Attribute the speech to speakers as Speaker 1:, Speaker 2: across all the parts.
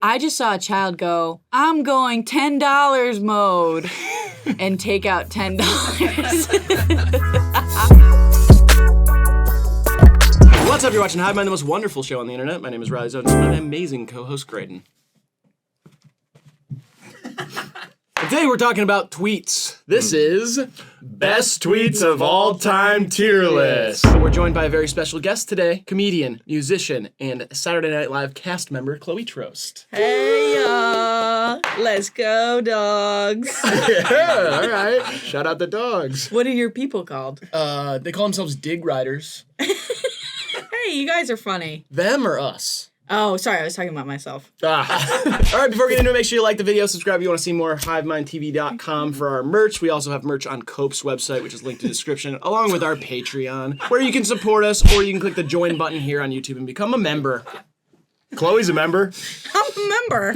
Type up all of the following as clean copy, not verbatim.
Speaker 1: I just saw a child go, I'm going $10 mode, and take out $10.
Speaker 2: What's up? You're watching HIVEMIND, the most wonderful show on the internet. My name is Riley Zones, my amazing co-host, Graydon. Today we're talking about tweets. This is
Speaker 3: Best Tweets of All Time Tier List.
Speaker 2: We're joined by a very special guest today, comedian, musician, and Saturday Night Live cast member, Chloe Troast.
Speaker 1: Hey, y'all. Let's go, dogs.
Speaker 3: Yeah, all right. Shout out the dogs.
Speaker 1: What are your people called?
Speaker 2: They call themselves Dig Riders.
Speaker 1: Hey, you guys are funny.
Speaker 2: Them or us?
Speaker 1: Oh, sorry, I was talking about myself.
Speaker 2: All right, before we get into it, make sure you like the video, subscribe if you want to see more, HIVEMINDTV.com for our merch. We also have merch on Cope's website, which is linked in the description, along with our Patreon, where you can support us, or you can click the join button here on YouTube and become a member.
Speaker 3: Chloe's a member.
Speaker 1: I'm a member.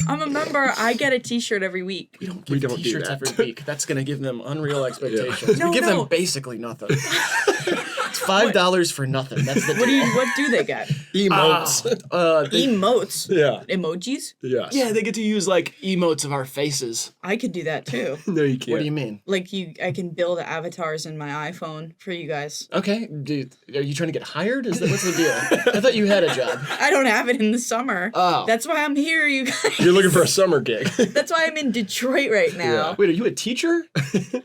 Speaker 1: I'm a member. I get a t-shirt every week.
Speaker 2: We don't give
Speaker 3: do
Speaker 2: t-shirts
Speaker 3: that.
Speaker 2: every week. That's going to give them unreal expectations.
Speaker 1: No,
Speaker 2: we give
Speaker 1: no.
Speaker 2: them basically nothing. It's $5 for nothing. That's the
Speaker 1: What do they get?
Speaker 3: Emotes.
Speaker 1: Emotes.
Speaker 3: Yeah.
Speaker 1: Emojis?
Speaker 3: Yes.
Speaker 2: Yeah, they get to use, like, emotes of our faces.
Speaker 1: I could do that too.
Speaker 3: No, you can't.
Speaker 2: What do you mean?
Speaker 1: Like I can build avatars in my iPhone for you guys.
Speaker 2: Okay, dude, are you trying to get hired? What's the deal? I thought you had a job.
Speaker 1: I don't have it in the summer.
Speaker 2: Oh.
Speaker 1: That's why I'm here, you guys.
Speaker 3: You're looking for a summer gig.
Speaker 1: That's why I'm in Detroit right now.
Speaker 2: Wait, are you a teacher?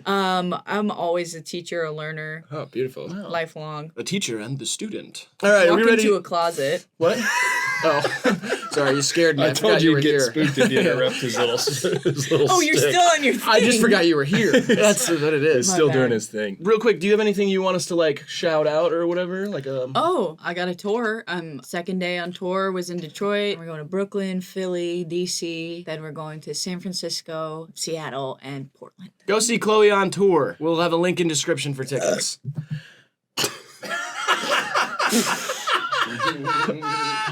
Speaker 1: I'm always a teacher, a learner,
Speaker 3: Oh, beautiful.
Speaker 1: lifelong.
Speaker 2: The teacher and the student. All right, are
Speaker 1: Walk
Speaker 2: we ready?
Speaker 1: into a closet.
Speaker 2: What? Oh, sorry, you scared me.
Speaker 3: I
Speaker 2: forgot
Speaker 3: told you
Speaker 2: were
Speaker 3: you'd get
Speaker 2: here.
Speaker 3: spooked if you interrupt his little
Speaker 1: Oh, you're
Speaker 3: stick.
Speaker 1: still on your thing.
Speaker 2: I just forgot you were here. That's what it is.
Speaker 1: My
Speaker 3: Still
Speaker 1: bad.
Speaker 3: doing his thing.
Speaker 2: Real quick, do you have anything you want us to like shout out or whatever? Like
Speaker 1: Oh, I got a tour. Second day on tour was in Detroit. We're going to Brooklyn, Philly, DC. Then we're going to San Francisco, Seattle, and Portland.
Speaker 2: go see Chloe on tour. We'll have a link in description for tickets.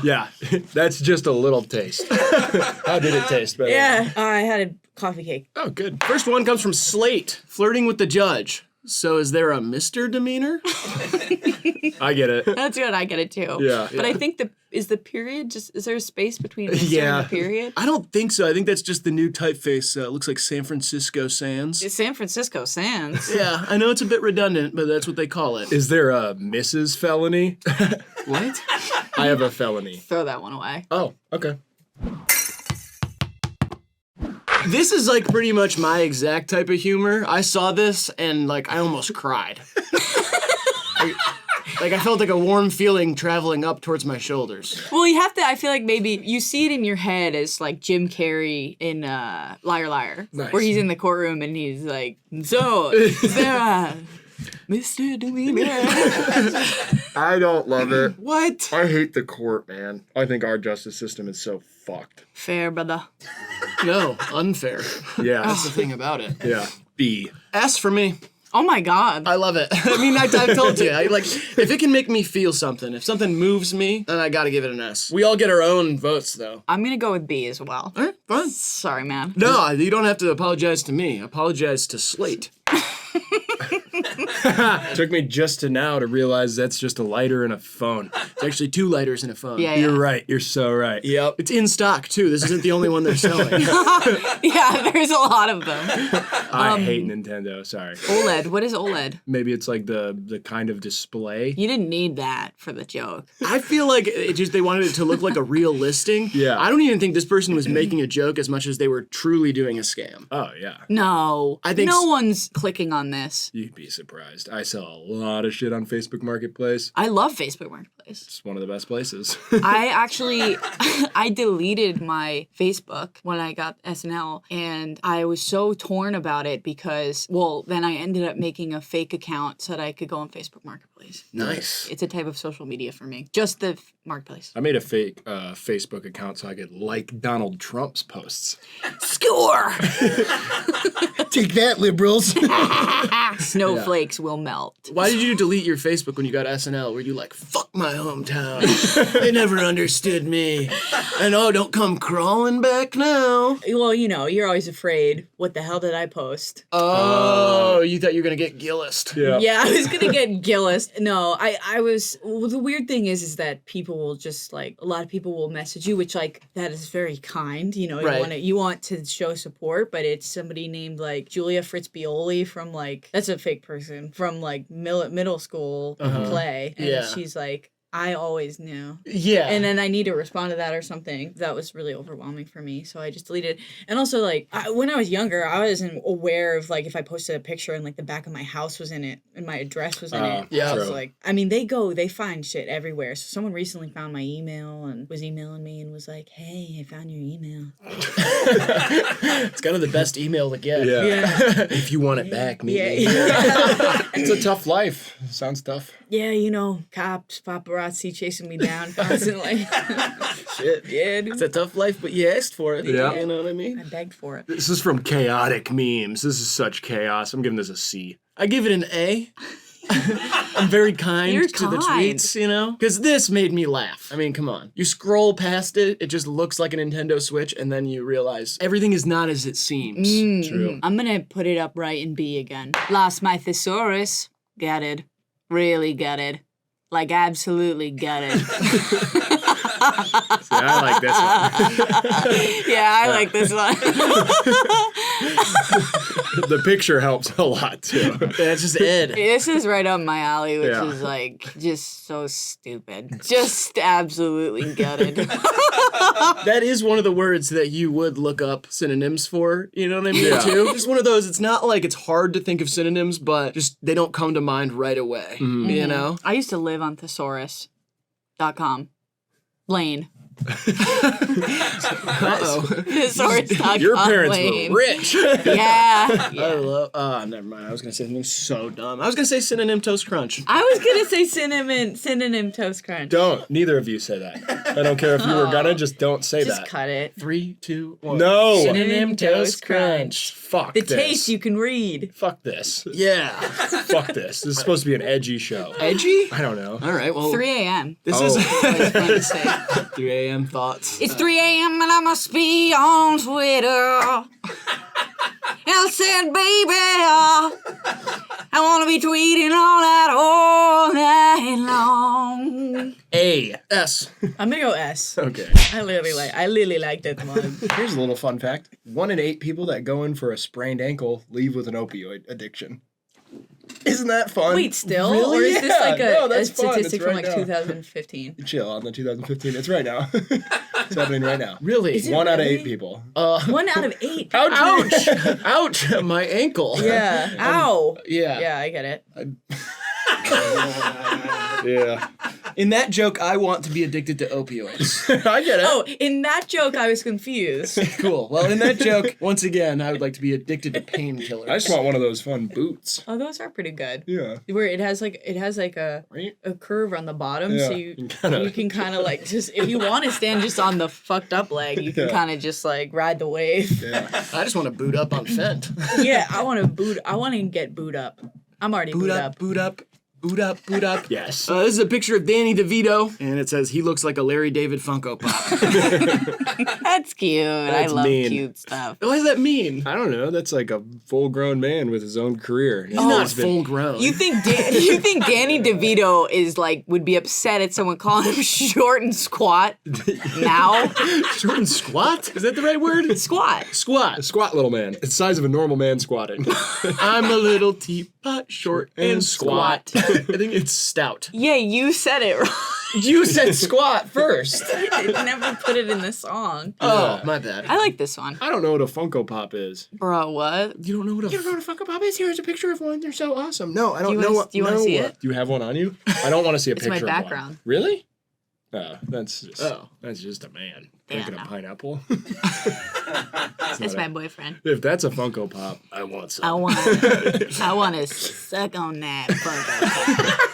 Speaker 3: Yeah, that's just a little taste. How did it taste? Better?
Speaker 1: Yeah, I had a coffee cake.
Speaker 3: Oh, good.
Speaker 2: First one comes from Slate. Flirting with the judge. So is there a Mr. demeanor?
Speaker 3: I get it.
Speaker 1: That's good. I get it too.
Speaker 3: Yeah.
Speaker 1: But I think is the period is there a space between Mr.
Speaker 3: Yeah.
Speaker 1: and the period?
Speaker 2: I don't think so. I think that's just the new typeface. It looks like San Francisco Sans.
Speaker 1: It's San Francisco Sans.
Speaker 2: Yeah, I know it's a bit redundant, but that's what they call it.
Speaker 3: Is there a Mrs. Felony?
Speaker 2: What?
Speaker 3: I have a felony.
Speaker 1: Throw that one away.
Speaker 3: Oh, okay.
Speaker 2: This is like pretty much my exact type of humor. I saw this and like I almost cried. Like I felt like a warm feeling traveling up towards my shoulders.
Speaker 1: Well, you have to. I feel like maybe you see it in your head as like Jim Carrey in Liar Liar,
Speaker 3: Nice.
Speaker 1: where he's in the courtroom and he's like, "So, is there a Mr. Demeanor?"
Speaker 3: I don't love it.
Speaker 2: What?
Speaker 3: I hate the court, man. I think our justice system is so fucked.
Speaker 1: Fair, brother.
Speaker 2: No, unfair.
Speaker 3: Yeah.
Speaker 2: That's the thing about it.
Speaker 3: Yeah. B.
Speaker 2: S for me.
Speaker 1: Oh my God.
Speaker 2: I love it. I mean, I've told you. If it can make me feel something, if something moves me, then I gotta give it an S. We all get our own votes, though.
Speaker 1: I'm gonna go with B as well.
Speaker 2: All right, fine.
Speaker 1: Sorry, man.
Speaker 2: No, you don't have to apologize to me. Apologize to Slate.
Speaker 3: Took me just to now to realize that's just a lighter and a phone.
Speaker 2: It's actually 2 lighters in a phone.
Speaker 1: Yeah.
Speaker 3: You're right. You're so right.
Speaker 2: Yep. It's in stock, too. This isn't the only one they're selling.
Speaker 1: Yeah, there's a lot of them.
Speaker 3: I hate Nintendo. Sorry.
Speaker 1: OLED. What is OLED?
Speaker 3: Maybe it's like the kind of display.
Speaker 1: You didn't need that for the joke.
Speaker 2: I feel like they wanted it to look like a real listing.
Speaker 3: Yeah.
Speaker 2: I don't even think this person was making a joke as much as they were truly doing a scam.
Speaker 3: Oh, yeah.
Speaker 1: No.
Speaker 2: I think
Speaker 1: no one's clicking on this.
Speaker 3: You'd be surprised. I sell a lot of shit on Facebook Marketplace.
Speaker 1: I love Facebook Marketplace.
Speaker 3: It's one of the best places.
Speaker 1: I deleted my Facebook when I got SNL, and I was so torn about it because, well, then I ended up making a fake account so that I could go on Facebook Marketplace.
Speaker 2: Nice.
Speaker 1: It's a type of social media for me. Just the Marketplace.
Speaker 3: I made a fake Facebook account so I could like Donald Trump's posts.
Speaker 1: Score!
Speaker 3: Take that, liberals.
Speaker 1: Snowflakes will melt.
Speaker 2: Why did you delete your Facebook when you got SNL? Were you like, fuck my hometown. They never understood me. And oh, don't come crawling back now.
Speaker 1: Well, you know, you're always afraid. What the hell did I post?
Speaker 2: Oh, you thought you were going to get Gillist.
Speaker 1: Yeah, I was gonna get Gillis. No, I was. Well, the weird thing is that people will just like a lot of people will message you, which like that is very kind. You know,
Speaker 2: Right.
Speaker 1: you want to show support, but it's somebody named like Julia Fritzbioli from like that's a fake person from like middle school play, and
Speaker 2: Yeah.
Speaker 1: she's like. I always knew.
Speaker 2: Yeah.
Speaker 1: And then I need to respond to that or something. That was really overwhelming for me. So I just deleted it. And also, like, when I was younger, I wasn't aware of, like, if I posted a picture and, like, the back of my house was in it and my address was in it.
Speaker 2: Yeah.
Speaker 1: I was
Speaker 3: True.
Speaker 1: like, I mean, they find shit everywhere. So someone recently found my email and was emailing me and was like, hey, I found your email.
Speaker 2: It's kind of the best email to get.
Speaker 1: Yeah.
Speaker 2: If you want it back, me.
Speaker 1: Yeah.
Speaker 3: It's a tough life. Sounds tough.
Speaker 1: Yeah, you know, cops, paparazzi chasing me down constantly.
Speaker 2: Shit.
Speaker 1: Yeah, dude.
Speaker 2: It's a tough life, but you asked for it.
Speaker 3: Yeah.
Speaker 2: You know what I mean?
Speaker 1: I begged for it.
Speaker 3: This is from Chaotic Memes. This is such chaos. I'm giving this a C.
Speaker 2: I give it an A. I'm very kind
Speaker 1: You're
Speaker 2: to the
Speaker 1: kind.
Speaker 2: tweets, you know? Because this made me laugh. I mean, come on. You scroll past it, it just looks like a Nintendo Switch, and then you realize everything is not as it seems.
Speaker 3: True.
Speaker 1: I'm gonna put it up right in B again. Lost my Thesaurus. Gutted. Really gutted. Like, absolutely gutted.
Speaker 3: See, I like this one.
Speaker 1: Yeah, I like this one.
Speaker 3: The picture helps a lot, too.
Speaker 2: That's just Ed.
Speaker 1: This is right up my alley, which
Speaker 3: Yeah.
Speaker 1: is, like, just so stupid. Just absolutely gutted.
Speaker 2: That is one of the words that you would look up synonyms for, you know what I mean,
Speaker 3: Yeah.
Speaker 2: too? Just one of those, it's not like it's hard to think of synonyms, but just they don't come to mind right away, you know?
Speaker 1: I used to live on Thesaurus.com. Lane.
Speaker 2: Uh-oh.
Speaker 1: Thesaurus.com.
Speaker 3: Your parents
Speaker 1: Lane.
Speaker 3: were rich.
Speaker 1: Yeah.
Speaker 2: I love, never mind. I was going to say something so dumb. I was going to say synonym toast crunch.
Speaker 1: I was gonna say synonym toast crunch.
Speaker 3: Don't. Neither of you say that. I don't care if you were gonna, just don't say
Speaker 1: Just
Speaker 3: that.
Speaker 1: cut it.
Speaker 2: 3, 2, 1.
Speaker 3: No.
Speaker 1: Synonym toast crunch.
Speaker 3: Fuck
Speaker 1: The
Speaker 3: this.
Speaker 1: taste you can read.
Speaker 3: Fuck this.
Speaker 2: Yeah.
Speaker 3: Fuck this. This is supposed to be an edgy show.
Speaker 2: Edgy?
Speaker 3: I don't know.
Speaker 2: All right, well,
Speaker 1: 3 a.m.
Speaker 2: this
Speaker 3: Oh.
Speaker 2: is
Speaker 1: I was gonna say.
Speaker 2: 3 a.m. thoughts.
Speaker 1: It's 3 a.m. and I must be on Twitter. I said, baby, I want to be tweeting all night long.
Speaker 2: A. S.
Speaker 1: I'm gonna go S.
Speaker 3: Okay.
Speaker 1: I really like that one.
Speaker 3: Here's a little fun fact. 1 in 8 people that go in for a sprained ankle leave with an opioid addiction. Isn't that fun?
Speaker 1: Wait, still?
Speaker 2: Really?
Speaker 1: Or is this
Speaker 3: Yeah.
Speaker 1: like
Speaker 3: No,
Speaker 1: a
Speaker 3: that's fun.
Speaker 1: statistic
Speaker 3: It's
Speaker 1: from
Speaker 3: right
Speaker 1: like
Speaker 3: now.
Speaker 1: 2015?
Speaker 3: Chill on the 2015. It's right now. It's happening right now.
Speaker 2: Really?
Speaker 1: Is it
Speaker 3: 1 out of
Speaker 1: really?
Speaker 3: 8 people.
Speaker 1: 1 out of 8.
Speaker 2: Ouch! Ouch! My ankle.
Speaker 1: Yeah. Ow.
Speaker 2: Yeah.
Speaker 1: Yeah, I get it.
Speaker 3: Yeah.
Speaker 2: In that joke, I want to be addicted to opioids.
Speaker 3: I get it.
Speaker 1: Oh, in that joke, I was confused.
Speaker 2: Cool. Well, in that joke, once again, I would like to be addicted to painkillers.
Speaker 3: I just want one of those fun boots.
Speaker 1: Oh, those are pretty good.
Speaker 3: Yeah.
Speaker 1: Where it has like a
Speaker 3: Right?
Speaker 1: curve on the bottom,
Speaker 3: Yeah,
Speaker 1: so
Speaker 3: you
Speaker 1: you
Speaker 3: kinda-
Speaker 1: can kind of like just if you want to stand just on the fucked up leg, you can
Speaker 3: Yeah.
Speaker 1: kind of just like ride the wave.
Speaker 3: Yeah.
Speaker 2: I just want to boot up on Fent.
Speaker 1: Yeah, I want to get boot up. I'm already
Speaker 2: Boot up, boot up, boot up, boot up.
Speaker 3: Yes.
Speaker 2: This is a picture of Danny DeVito, and it says he looks like a Larry David Funko Pop.
Speaker 1: That's cute.
Speaker 3: That's
Speaker 1: I love
Speaker 3: mean.
Speaker 1: cute stuff.
Speaker 2: What does that mean?
Speaker 3: I don't know. That's like a full-grown man with his own career.
Speaker 2: He's not full grown.
Speaker 1: You think Danny DeVito is like would be upset at someone calling him short and squat now?
Speaker 2: short and squat? Is that the right word?
Speaker 1: Squat.
Speaker 2: Squat.
Speaker 3: A squat little man. It's the size of a normal man squatting.
Speaker 2: I'm a little teapot, short and squat. I think it's stout.
Speaker 1: Yeah, you said it wrong.
Speaker 2: You said squat first.
Speaker 1: I never put it in the song.
Speaker 2: Oh, my bad.
Speaker 1: I like this one.
Speaker 3: I don't know what a Funko Pop is.
Speaker 1: Bro, what?
Speaker 2: You don't know what a
Speaker 3: Funko Pop is? Here's a picture of one. They're so awesome. No, I
Speaker 1: Do
Speaker 3: don't
Speaker 1: you
Speaker 3: know
Speaker 1: wanna-
Speaker 3: what.
Speaker 1: do you wanna
Speaker 3: know
Speaker 1: see
Speaker 3: what-
Speaker 1: it?
Speaker 3: Do you have one on you? I don't want to see a
Speaker 1: It's
Speaker 3: picture
Speaker 1: my
Speaker 3: of one.
Speaker 1: background.
Speaker 3: Really? Oh, that's just
Speaker 2: Oh.
Speaker 3: that's just a man
Speaker 1: Yeah,
Speaker 3: drinking
Speaker 1: no.
Speaker 3: a pineapple.
Speaker 1: That's my boyfriend.
Speaker 3: If that's a Funko Pop, I want some.
Speaker 1: I want to suck on that Funko.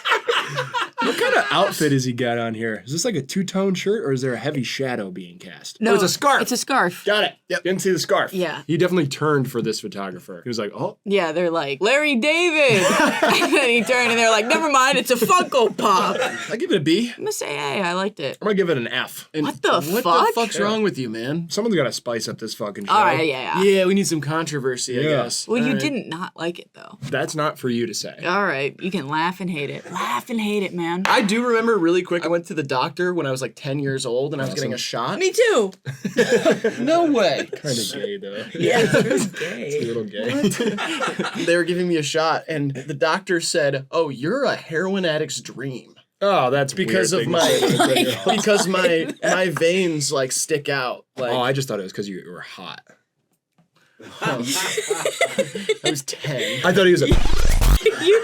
Speaker 3: What kind of outfit has he got on here? Is this like a two-tone shirt or is there a heavy shadow being cast?
Speaker 1: No,
Speaker 2: it's a scarf.
Speaker 1: It's a scarf.
Speaker 3: Got it. Yep. Didn't see the scarf.
Speaker 1: Yeah.
Speaker 3: He definitely turned for this photographer. He was like, oh.
Speaker 1: Yeah, they're like, Larry David. And then he turned and they're like, never mind, it's a Funko Pop.
Speaker 2: I give it a B.
Speaker 1: I'm gonna say, hey, I liked it.
Speaker 3: I'm gonna give it an F.
Speaker 2: And
Speaker 1: What the
Speaker 2: What
Speaker 1: fuck?
Speaker 2: the fuck's wrong with you, man?
Speaker 3: Someone's gotta spice up this fucking show.
Speaker 1: All right, yeah.
Speaker 2: Yeah, we need some controversy, I
Speaker 3: Yeah.
Speaker 2: guess.
Speaker 1: Well,
Speaker 2: All
Speaker 1: you
Speaker 2: right.
Speaker 1: didn't not like it, though.
Speaker 3: That's not for you to say.
Speaker 1: All right, you can laugh and hate it. Laugh and hate it, man.
Speaker 2: I do remember really quick, I went to the doctor when I I was like 10 years old and I was getting a shot.
Speaker 1: Me too.
Speaker 2: No way.
Speaker 3: Kind of gay though.
Speaker 1: Yeah, it's
Speaker 3: It's a
Speaker 1: gay.
Speaker 3: little gay.
Speaker 2: They were giving me a shot and the doctor said, "Oh, you're a heroin addict's dream."
Speaker 3: Oh, that's
Speaker 2: Because
Speaker 3: weird
Speaker 2: of
Speaker 3: thing to
Speaker 2: my
Speaker 3: say.
Speaker 2: because my veins like stick out. Like
Speaker 3: Oh, I just thought it was because you were hot.
Speaker 2: I was 10.
Speaker 3: I thought he was a.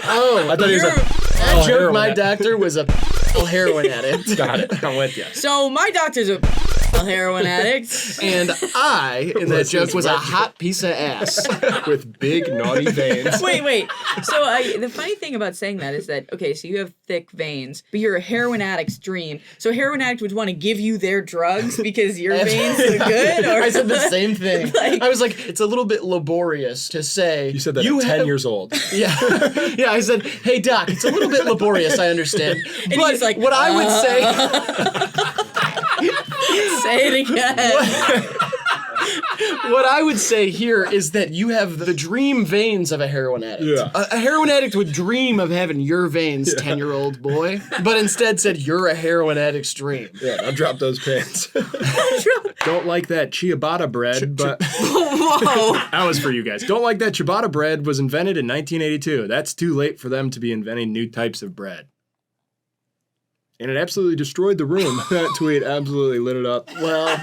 Speaker 2: Oh,
Speaker 3: I thought he was a.
Speaker 2: that
Speaker 3: Oh,
Speaker 2: joke.
Speaker 3: heroin
Speaker 2: My
Speaker 3: addict.
Speaker 2: doctor was a heroin addict.
Speaker 3: Got it. I'm with you.
Speaker 1: So my doctor's a heroin addict.
Speaker 2: And I, in that
Speaker 3: This
Speaker 2: joke,
Speaker 3: is
Speaker 2: was a
Speaker 3: right.
Speaker 2: hot piece of ass.
Speaker 3: With big naughty veins.
Speaker 1: Wait. So the funny thing about saying that is that, okay, so you have thick veins, but you're a heroin addict's dream. So a heroin addict would want to give you their drugs because your veins look good? Or
Speaker 2: I said the same thing.
Speaker 1: Like-
Speaker 2: I was like, it's a little bit laborious to say.
Speaker 3: You said that at 10 years old.
Speaker 2: Yeah. Yeah, I said, hey, doc, it's a little bit laborious, I understand.
Speaker 1: And
Speaker 2: But
Speaker 1: he's like,
Speaker 2: what I would
Speaker 1: say it again.
Speaker 2: what I would say here is that you have the dream veins of a heroin addict.
Speaker 3: Yeah.
Speaker 2: A heroin addict would dream of having your veins, 10-year-old boy, but instead said you're a heroin addict's dream.
Speaker 3: Yeah, I'll drop those pants. Don't like that ciabatta bread, but
Speaker 1: Whoa.
Speaker 3: that was for you guys. Don't like that ciabatta bread was invented in 1982. That's too late for them to be inventing new types of bread. And it absolutely destroyed the room. That tweet absolutely lit it up.
Speaker 2: Well,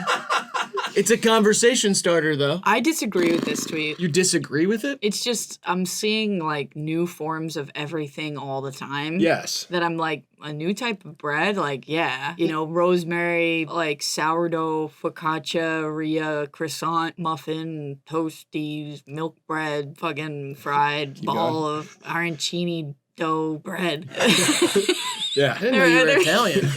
Speaker 2: it's a conversation starter, though.
Speaker 1: I disagree with this tweet.
Speaker 2: You disagree with it?
Speaker 1: It's just, I'm seeing like new forms of everything all the time.
Speaker 3: Yes.
Speaker 1: That I'm like, a new type of bread? Like, yeah. You know, rosemary, like sourdough, focaccia, Ria, croissant, muffin, toasties, milk bread, fucking fried ball of arancini dough bread.
Speaker 3: Yeah.
Speaker 2: I didn't know you were Italian.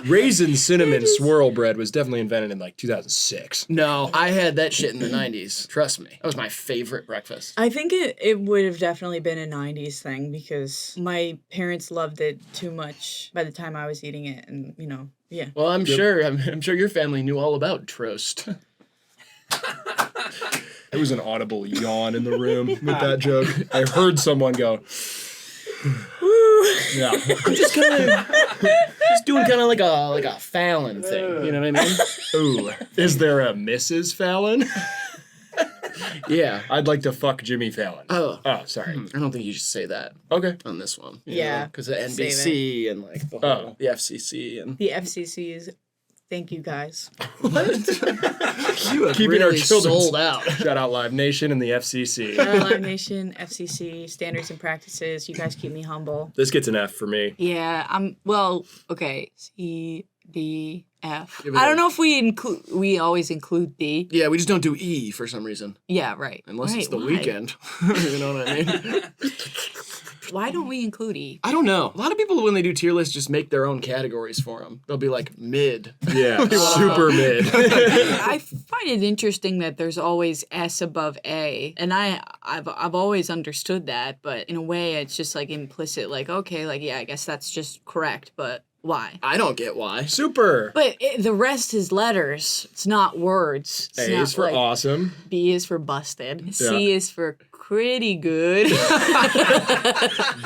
Speaker 3: Raisin cinnamon swirl bread was definitely invented in like 2006.
Speaker 2: No, I had that shit in the 90s. Trust me. That was my favorite breakfast.
Speaker 1: I think it would have definitely been a 90s thing because my parents loved it too much by the time I was eating it. And, you know, yeah.
Speaker 2: Well, I'm sure your family knew all about Troast.
Speaker 3: There was an audible yawn in the room with that joke. I heard someone go, yeah.
Speaker 2: I'm just doing kind of like a Fallon thing. You know what I mean?
Speaker 3: Ooh, is there a Mrs. Fallon?
Speaker 2: Yeah.
Speaker 3: I'd like to fuck Jimmy Fallon.
Speaker 2: Oh,
Speaker 3: Sorry.
Speaker 2: I don't think you should say that
Speaker 3: Okay.
Speaker 2: on this one.
Speaker 1: Yeah.
Speaker 2: Because of
Speaker 1: Save
Speaker 2: NBC and like the whole the FCC and
Speaker 1: The FCC's, thank you guys.
Speaker 2: you have
Speaker 3: Keeping our
Speaker 2: really
Speaker 3: children
Speaker 2: sold out.
Speaker 3: Shout out Live Nation and the FCC.
Speaker 1: Live Nation, FCC, standards and practices. You guys keep me humble.
Speaker 3: This gets an F for me.
Speaker 1: Yeah, well, okay. C, D, F.
Speaker 2: Give it
Speaker 1: I
Speaker 2: a-
Speaker 1: don't know if we always include D.
Speaker 2: Yeah, we just don't do E for some reason.
Speaker 1: Yeah, right.
Speaker 2: Unless it's
Speaker 1: Right,
Speaker 2: the
Speaker 1: why?
Speaker 2: weekend. You know what I mean?
Speaker 1: Why don't we include E?
Speaker 2: I don't know. A lot of people, when they do tier lists, just make their own categories for them. They'll be like mid.
Speaker 3: Yeah, super mid.
Speaker 1: I find it interesting that there's always S above A, and I've always understood that, but in a way, it's just like implicit. Like, okay, like yeah, I guess that's just correct, but why?
Speaker 2: I don't get why.
Speaker 3: Super.
Speaker 1: But the rest is letters. It's not words. It's
Speaker 3: A
Speaker 1: not
Speaker 3: is for
Speaker 1: like,
Speaker 3: awesome.
Speaker 1: B is for busted. C is for pretty good.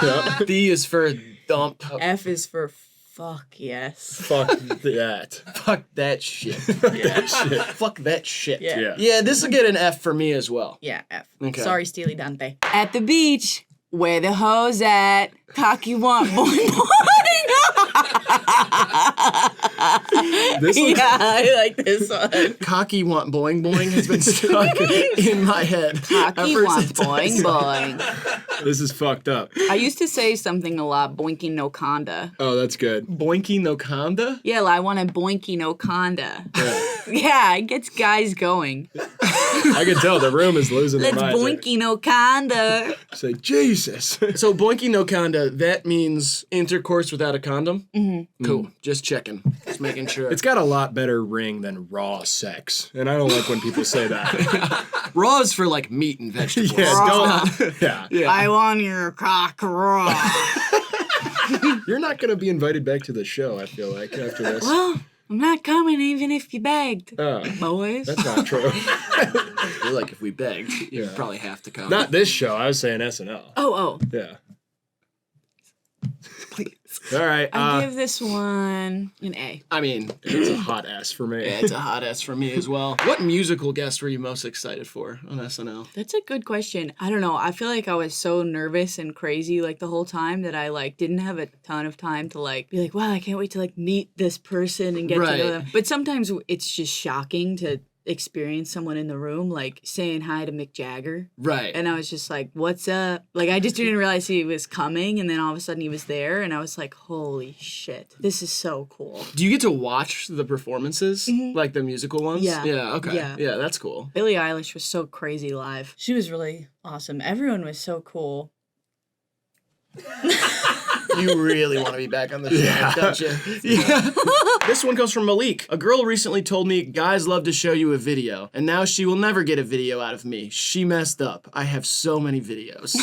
Speaker 3: Yeah.
Speaker 2: D is for dump.
Speaker 1: F is for fuck yes.
Speaker 3: Fuck that.
Speaker 2: Fuck that shit.
Speaker 3: Yeah, shit.
Speaker 2: Fuck that shit.
Speaker 1: Yeah.
Speaker 2: Yeah, this will get an F for me as well.
Speaker 1: Yeah, F.
Speaker 2: Okay.
Speaker 1: Sorry, Steely Dante. At the beach, where the hoes at? Cock you want, boing boing.
Speaker 3: This looks,
Speaker 1: Yeah, I like this one.
Speaker 2: Cocky want boing boing has been stuck in my head.
Speaker 1: Cocky
Speaker 2: ever
Speaker 1: wants
Speaker 2: since I
Speaker 1: boing
Speaker 2: saw
Speaker 1: boing.
Speaker 3: this is fucked up.
Speaker 1: I used to say something a lot, boinky no conda.
Speaker 3: Oh, that's good.
Speaker 2: Boinky no conda?
Speaker 1: Yeah, I want a boinky no conda. Yeah, it gets guys going.
Speaker 3: I can tell the room is losing their
Speaker 1: Let's
Speaker 3: minds.
Speaker 1: boinky no conda.
Speaker 3: It's like, Jesus.
Speaker 2: So boinky no conda, that means intercourse without a condom? Mm-hmm. Cool. Just checking. Just making sure.
Speaker 3: It's got a lot better ring than raw sex. And I don't like when people say that.
Speaker 2: Raw is for like meat and vegetables.
Speaker 3: Yeah, don't. Yeah.
Speaker 2: Yeah.
Speaker 1: I want your cock raw.
Speaker 3: You're not going to be invited back to the show, I feel like, after this.
Speaker 1: Well, I'm not coming even if you begged. Boys.
Speaker 3: That's not true.
Speaker 2: I feel like if we begged, you'd probably have to come.
Speaker 3: Not this show. I was saying SNL.
Speaker 1: Oh.
Speaker 3: Yeah.
Speaker 2: Please.
Speaker 3: All right.
Speaker 1: I give this one an A.
Speaker 2: I mean,
Speaker 3: It's a hot ass for me.
Speaker 2: it's a hot S for me as well. What musical guest were you most excited for on SNL?
Speaker 1: That's a good question. I don't know. I feel like I was so nervous and crazy like the whole time that I like didn't have a ton of time to like be like, wow, I can't wait to like meet this person and get to
Speaker 2: Right.
Speaker 1: know them. But sometimes it's just shocking to experience someone in the room like saying hi to Mick Jagger.
Speaker 2: Right.
Speaker 1: And I was just like, what's up? Like, I just didn't realize he was coming. And then all of a sudden he was there. And I was like, holy shit. This is so cool.
Speaker 2: Do you get to watch the performances? Like the musical ones?
Speaker 1: Yeah.
Speaker 2: Yeah, okay.
Speaker 1: Yeah.
Speaker 2: Yeah, that's cool.
Speaker 1: Billie Eilish was so crazy live. She was really awesome. Everyone was so cool.
Speaker 2: You really want to be back on the show, don't you? Yeah. This one comes from Malik. A girl recently told me guys love to show you a video, and now she will never get a video out of me. She messed up. I have so many videos.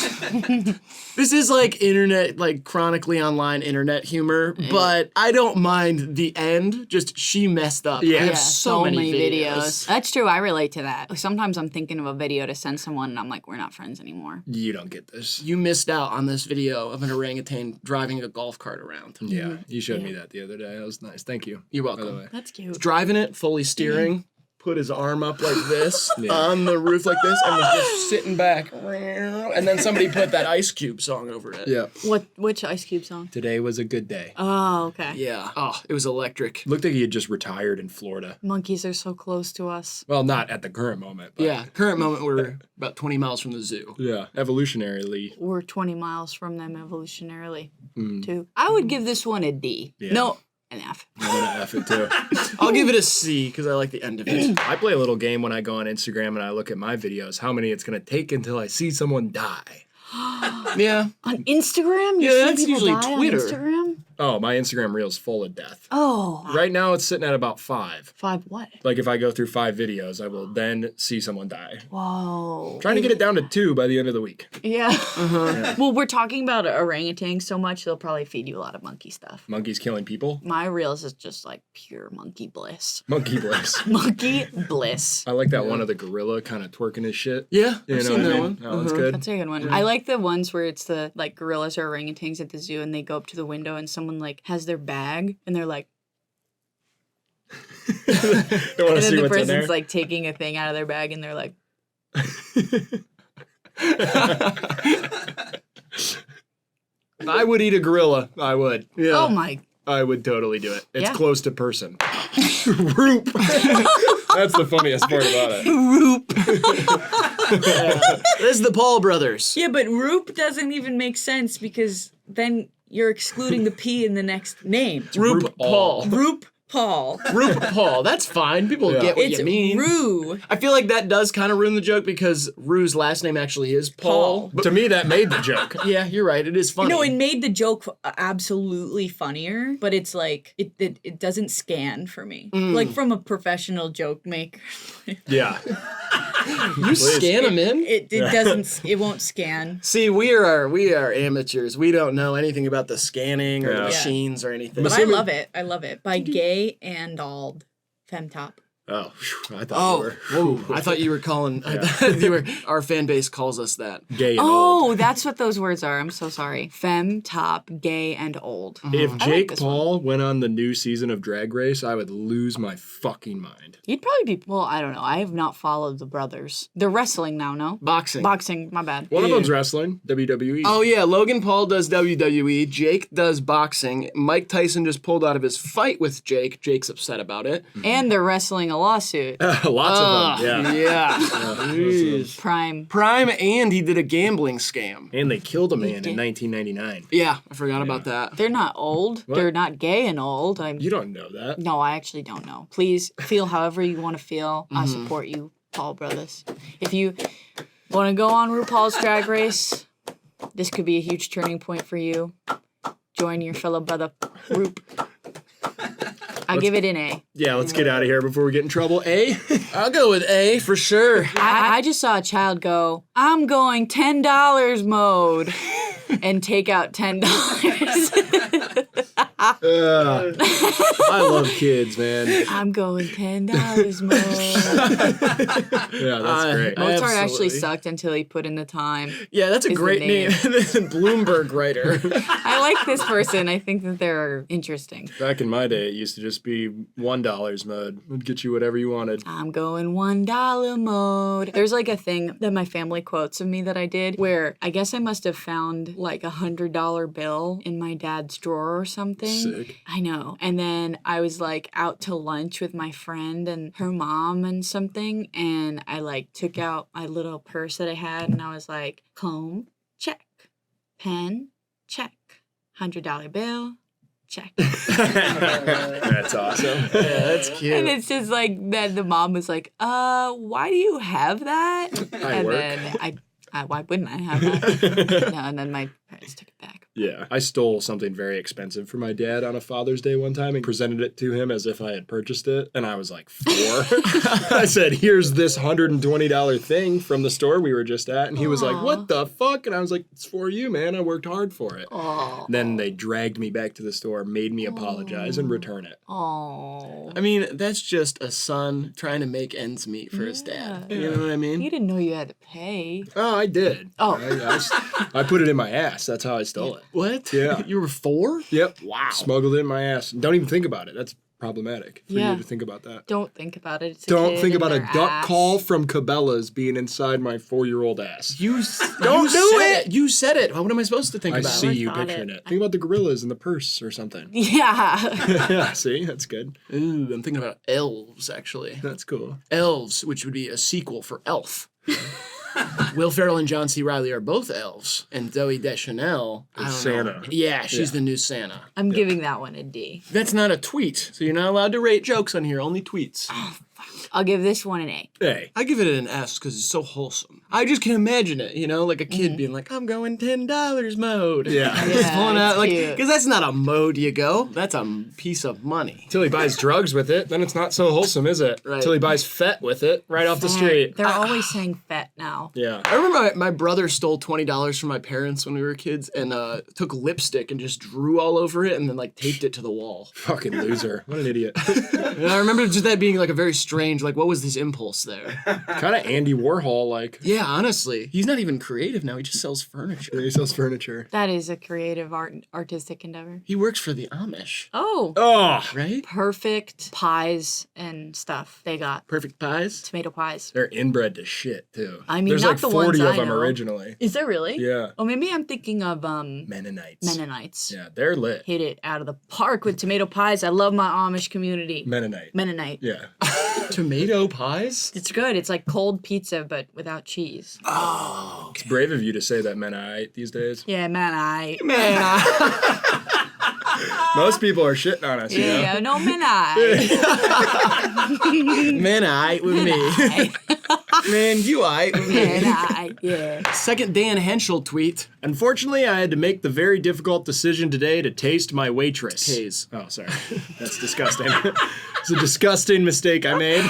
Speaker 2: This is like internet, like chronically online internet humor, but I don't mind the end. Just she messed up.
Speaker 3: Yeah.
Speaker 2: I have
Speaker 1: Yeah,
Speaker 2: so many videos.
Speaker 1: That's true. I relate to that. Sometimes I'm thinking of a video to send someone and I'm like, we're not friends anymore.
Speaker 3: You don't get this.
Speaker 2: You missed out on this video of an orangutan driving a golf cart around.
Speaker 3: Yeah. You showed me that the other day. That was nice. Thank you.
Speaker 2: You're
Speaker 3: By the
Speaker 2: welcome.
Speaker 3: way.
Speaker 1: That's cute.
Speaker 2: Driving it, fully steering, put his arm up like this on the roof like this, and was just sitting back. And then somebody put that Ice Cube song over it.
Speaker 3: Yeah.
Speaker 1: Which Ice Cube song?
Speaker 3: Today was a good day.
Speaker 1: Oh, okay.
Speaker 2: Yeah. Oh, it was electric.
Speaker 3: Looked like he had just retired in Florida.
Speaker 1: Monkeys are so close to us.
Speaker 3: Well, not at the current moment, but
Speaker 2: Yeah. Current moment, we're about 20 miles from the zoo.
Speaker 3: yeah, evolutionarily.
Speaker 1: We're 20 miles from them evolutionarily, too. I would give this one a D.
Speaker 3: Yeah.
Speaker 1: No, an F.
Speaker 3: I'm gonna F it too.
Speaker 2: I'll give it a C because I like the end of it.
Speaker 3: I play a little game when I go on Instagram and I look at my videos, how many it's gonna take until I see someone die.
Speaker 2: Yeah.
Speaker 1: On Instagram? You
Speaker 2: Yeah,
Speaker 1: see
Speaker 2: that's
Speaker 1: people
Speaker 2: usually
Speaker 1: die
Speaker 2: Twitter.
Speaker 1: On Instagram?
Speaker 3: Oh, my Instagram reel's full of death.
Speaker 1: Oh.
Speaker 3: Right now it's sitting at about 5.
Speaker 1: 5 what?
Speaker 3: Like if I go through 5 videos, I will then see someone die.
Speaker 1: Whoa.
Speaker 3: Trying to get it down to 2 by the end of the week.
Speaker 1: Yeah. Well, we're talking about orangutans so much, they'll probably feed you a lot of monkey stuff.
Speaker 3: Monkeys killing people.
Speaker 1: My reels is just like pure monkey bliss.
Speaker 3: Monkey bliss.
Speaker 1: Monkey bliss.
Speaker 3: I like that one of the gorilla kind of twerking his shit.
Speaker 2: Yeah.
Speaker 3: You
Speaker 2: I've
Speaker 3: know
Speaker 2: seen
Speaker 3: what I
Speaker 2: that
Speaker 3: mean?
Speaker 2: one.
Speaker 3: That one's good.
Speaker 1: That's a good one. I like the ones where it's the like gorillas or orangutans at the zoo and they go up to the window and someone like has their bag and they're like,
Speaker 3: Don't want
Speaker 1: and
Speaker 3: to
Speaker 1: then
Speaker 3: see
Speaker 1: the
Speaker 3: what's in there.
Speaker 1: person's like taking a thing out of their bag and they're like,
Speaker 3: I would eat a gorilla. I would. Yeah.
Speaker 1: oh my.
Speaker 3: I would totally do it. It's
Speaker 1: Yeah.
Speaker 3: close to person. Roop. That's the funniest part about it.
Speaker 1: Roop.
Speaker 2: This is the Paul brothers.
Speaker 1: Yeah, but Roop doesn't even make sense because then you're excluding the P in the next name.
Speaker 2: Roop Paul.
Speaker 1: Roop Paul.
Speaker 2: Roop Paul. That's fine. People
Speaker 3: Yeah.
Speaker 2: get what
Speaker 1: It's
Speaker 2: you mean.
Speaker 1: Rue.
Speaker 2: I feel like that does kind of ruin the joke because Rue's last name actually is Paul.
Speaker 1: Paul.
Speaker 3: To me, that made the joke.
Speaker 2: Yeah, you're right. It is funny.
Speaker 1: No, it made the joke absolutely funnier, but it's like it doesn't scan for me. Like from a professional joke maker.
Speaker 3: Yeah.
Speaker 2: you scan them in.
Speaker 1: It doesn't it won't scan.
Speaker 2: See, we are amateurs. We don't know anything about the scanning or the
Speaker 3: Yeah.
Speaker 2: machines or anything.
Speaker 1: But I love it. I love it. By Gay and Ald Femtop.
Speaker 3: Oh, I thought you were.
Speaker 2: I thought you were calling. Our fan base calls us that.
Speaker 3: Gay and old.
Speaker 1: Oh, that's what those words are. I'm so sorry. Femme, top, gay, and old.
Speaker 3: If Jake
Speaker 1: this
Speaker 3: Paul went on the new season of Drag Race, I would lose my fucking mind.
Speaker 1: You'd probably be, well, I don't know. I have not followed the brothers. They're wrestling now, no?
Speaker 2: Boxing.
Speaker 1: Boxing, my bad.
Speaker 3: One of them's wrestling, WWE.
Speaker 2: Oh, yeah. Logan Paul does WWE. Jake does boxing. Mike Tyson just pulled out of his fight with Jake. Jake's upset about it.
Speaker 1: And they're wrestling a lawsuit.
Speaker 3: Lots of them,
Speaker 2: Yeah.
Speaker 3: Jeez.
Speaker 1: Prime.
Speaker 2: And he did a gambling scam.
Speaker 3: And they killed a man in 1999.
Speaker 2: Yeah, I forgot about that.
Speaker 1: They're not old.
Speaker 3: What?
Speaker 1: They're not gay and old.
Speaker 3: You don't know that.
Speaker 1: No, I actually don't know. Please feel however you want to feel. I support you, Paul brothers. If you want to go on RuPaul's Drag Race, this could be a huge turning point for you. Join your fellow brother group. I give it an A.
Speaker 3: Yeah, let's get out of here before we get in trouble. A?
Speaker 2: I'll go with A for sure.
Speaker 1: I just saw a child go, I'm going $10 mode, and take out $10.
Speaker 3: I love kids, man.
Speaker 1: I'm going $10 mode.
Speaker 3: Yeah, that's great.
Speaker 1: Mozart actually
Speaker 2: Absolutely.
Speaker 1: sucked until he put in the time.
Speaker 2: Yeah, that's a
Speaker 1: Is the
Speaker 2: great name.
Speaker 1: name.
Speaker 2: Bloomberg writer.
Speaker 1: I like this person. I think that they're interesting.
Speaker 3: Back in my day, it used to just be $1 mode. It'd get you whatever you wanted.
Speaker 1: I'm going $1 mode. There's like a thing that my family quotes of me that I did where I guess I must have found like $100 bill in my dad's drawer or something.
Speaker 3: Sick.
Speaker 1: I know. And then I was like out to lunch with my friend and her mom and something. And I like took out my little purse that I had and I was like, comb, check. Pen, check. $100 bill, check.
Speaker 3: That's awesome.
Speaker 2: Yeah, that's cute.
Speaker 1: And it's just like, then the mom was like, why do you have that? And
Speaker 3: work.
Speaker 1: then why wouldn't I have that? No, and then my parents took it back.
Speaker 3: Yeah. I stole something very expensive for my dad on a Father's Day one time and presented it to him as if I had purchased it. And I was like 4. I said, here's this $120 thing from the store we were just at. And he was like, what the fuck? And I was like, it's for you, man. I worked hard for it.
Speaker 1: Oh.
Speaker 3: Then they dragged me back to the store, made me apologize and return it.
Speaker 1: Oh.
Speaker 2: I mean, that's just a son trying to make ends meet for his dad. You know what I mean?
Speaker 1: You didn't know you had to pay.
Speaker 3: Oh, I did.
Speaker 1: Oh.
Speaker 3: I put it in my ass. That's how I stole it.
Speaker 2: What?
Speaker 3: Yeah.
Speaker 2: You were 4?
Speaker 3: Yep.
Speaker 2: Wow.
Speaker 3: Smuggled it in my ass. Don't even think about it. That's problematic for
Speaker 1: Yeah.
Speaker 3: you to think about that.
Speaker 1: Don't think about it. It's a
Speaker 3: Don't
Speaker 1: kid
Speaker 3: think
Speaker 1: in
Speaker 3: about a
Speaker 1: their
Speaker 3: duck
Speaker 1: ass.
Speaker 3: call from Cabela's being inside my 4-year-old ass.
Speaker 2: Don't do it. You said it. What am I supposed to think
Speaker 3: I
Speaker 2: about?
Speaker 3: see you
Speaker 1: thought
Speaker 3: picturing
Speaker 1: it.
Speaker 3: it. Think about the gorillas in the purse or something.
Speaker 1: Yeah.
Speaker 3: Yeah, see? That's good.
Speaker 2: Ooh, I'm thinking about elves, actually.
Speaker 3: That's cool.
Speaker 2: Elves, which would be a sequel for Elf. Will Ferrell and John C. Reilly are both elves, and Zooey Deschanel I don't
Speaker 3: Santa.
Speaker 2: know. Yeah, she's the new Santa.
Speaker 1: I'm giving that one a D.
Speaker 2: That's not a tweet, so you're not allowed to rate jokes on here. Only tweets.
Speaker 1: I'll give this one an A.
Speaker 3: Hey.
Speaker 2: I give it an S because it's so wholesome. I just can imagine it, like a kid being like, "I'm going $10 mode."
Speaker 3: Yeah.
Speaker 2: Just pulling
Speaker 1: it's
Speaker 2: out
Speaker 1: cute.
Speaker 2: because that's not a mode you go. That's a piece of money.
Speaker 3: Until he buys drugs with it, then it's not so wholesome, is it?
Speaker 2: Right.
Speaker 3: Until he buys fet with it right off the street.
Speaker 1: They're always saying fet now.
Speaker 3: Yeah.
Speaker 2: I remember my brother stole $20 from my parents when we were kids and took lipstick and just drew all over it and then like taped it to the wall.
Speaker 3: Fucking loser. What an idiot.
Speaker 2: And I remember just that being like a very strange, like, what was this impulse there?
Speaker 3: Kind of Andy Warhol like.
Speaker 2: Yeah, honestly. He's not even creative now. He just sells furniture.
Speaker 3: He sells furniture.
Speaker 1: That is a creative artistic endeavor.
Speaker 2: He works for the Amish,
Speaker 1: Oh.
Speaker 3: Oh,
Speaker 2: right?
Speaker 1: Perfect pies and stuff they got.
Speaker 2: Perfect pies.
Speaker 1: Tomato pies.
Speaker 3: they're inbred to shit too.
Speaker 1: I mean,
Speaker 3: there's
Speaker 1: not
Speaker 3: like
Speaker 1: the
Speaker 3: 40
Speaker 1: ones
Speaker 3: of
Speaker 1: I
Speaker 3: them
Speaker 1: know.
Speaker 3: originally.
Speaker 1: Is there really?
Speaker 3: Yeah.
Speaker 1: Oh, maybe I'm thinking of
Speaker 3: Mennonites.
Speaker 1: Mennonites.
Speaker 3: Yeah, they're lit.
Speaker 1: Hit it out of the park with tomato pies. I love my Amish community.
Speaker 3: Mennonite.
Speaker 1: Mennonite.
Speaker 3: Yeah.
Speaker 2: Tomato pies?
Speaker 1: It's good. It's like cold pizza, but without cheese.
Speaker 2: Oh,
Speaker 3: It's brave of you to say that Mennonite these days.
Speaker 1: Yeah, Mennonite.
Speaker 2: man.
Speaker 3: Most people are shitting on us, you know?
Speaker 1: Yeah, no Mennonite.
Speaker 2: Man, aight with me. Man, you aight with me.
Speaker 1: Mennonite, yeah.
Speaker 2: Second Dan Henschel tweet.
Speaker 3: Unfortunately, I had to make the very difficult decision today to taste my waitress.
Speaker 2: Tase.
Speaker 3: Oh, sorry. That's disgusting. It's a disgusting mistake I made.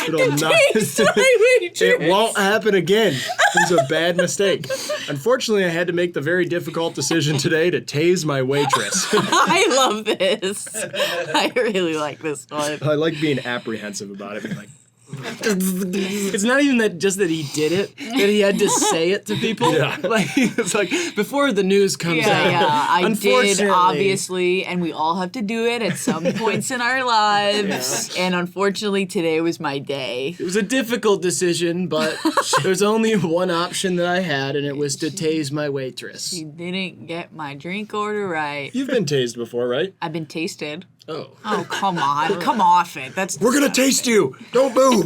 Speaker 3: It'll not. It won't happen again. It was a bad mistake. Unfortunately, I had to make the very difficult decision today to tase my waitress.
Speaker 1: I love this. I really like this one.
Speaker 3: I like being apprehensive about it. Being like,
Speaker 2: It's not even that just that he did it, that he had to say it to people.
Speaker 3: Yeah.
Speaker 2: Like it's like before the news comes out.
Speaker 1: Yeah, I did,
Speaker 2: Unfortunately.
Speaker 1: obviously, and we all have to do it at some points in our lives. And unfortunately, today was my day.
Speaker 2: It was a difficult decision, but there's only one option that I had, and it was to tase my waitress.
Speaker 1: You didn't get my drink order right.
Speaker 3: you've been tased before, right?
Speaker 1: I've been tasted.
Speaker 3: Oh.
Speaker 1: Oh, come on. Come off it. That's
Speaker 3: We're gonna taste you. Don't move.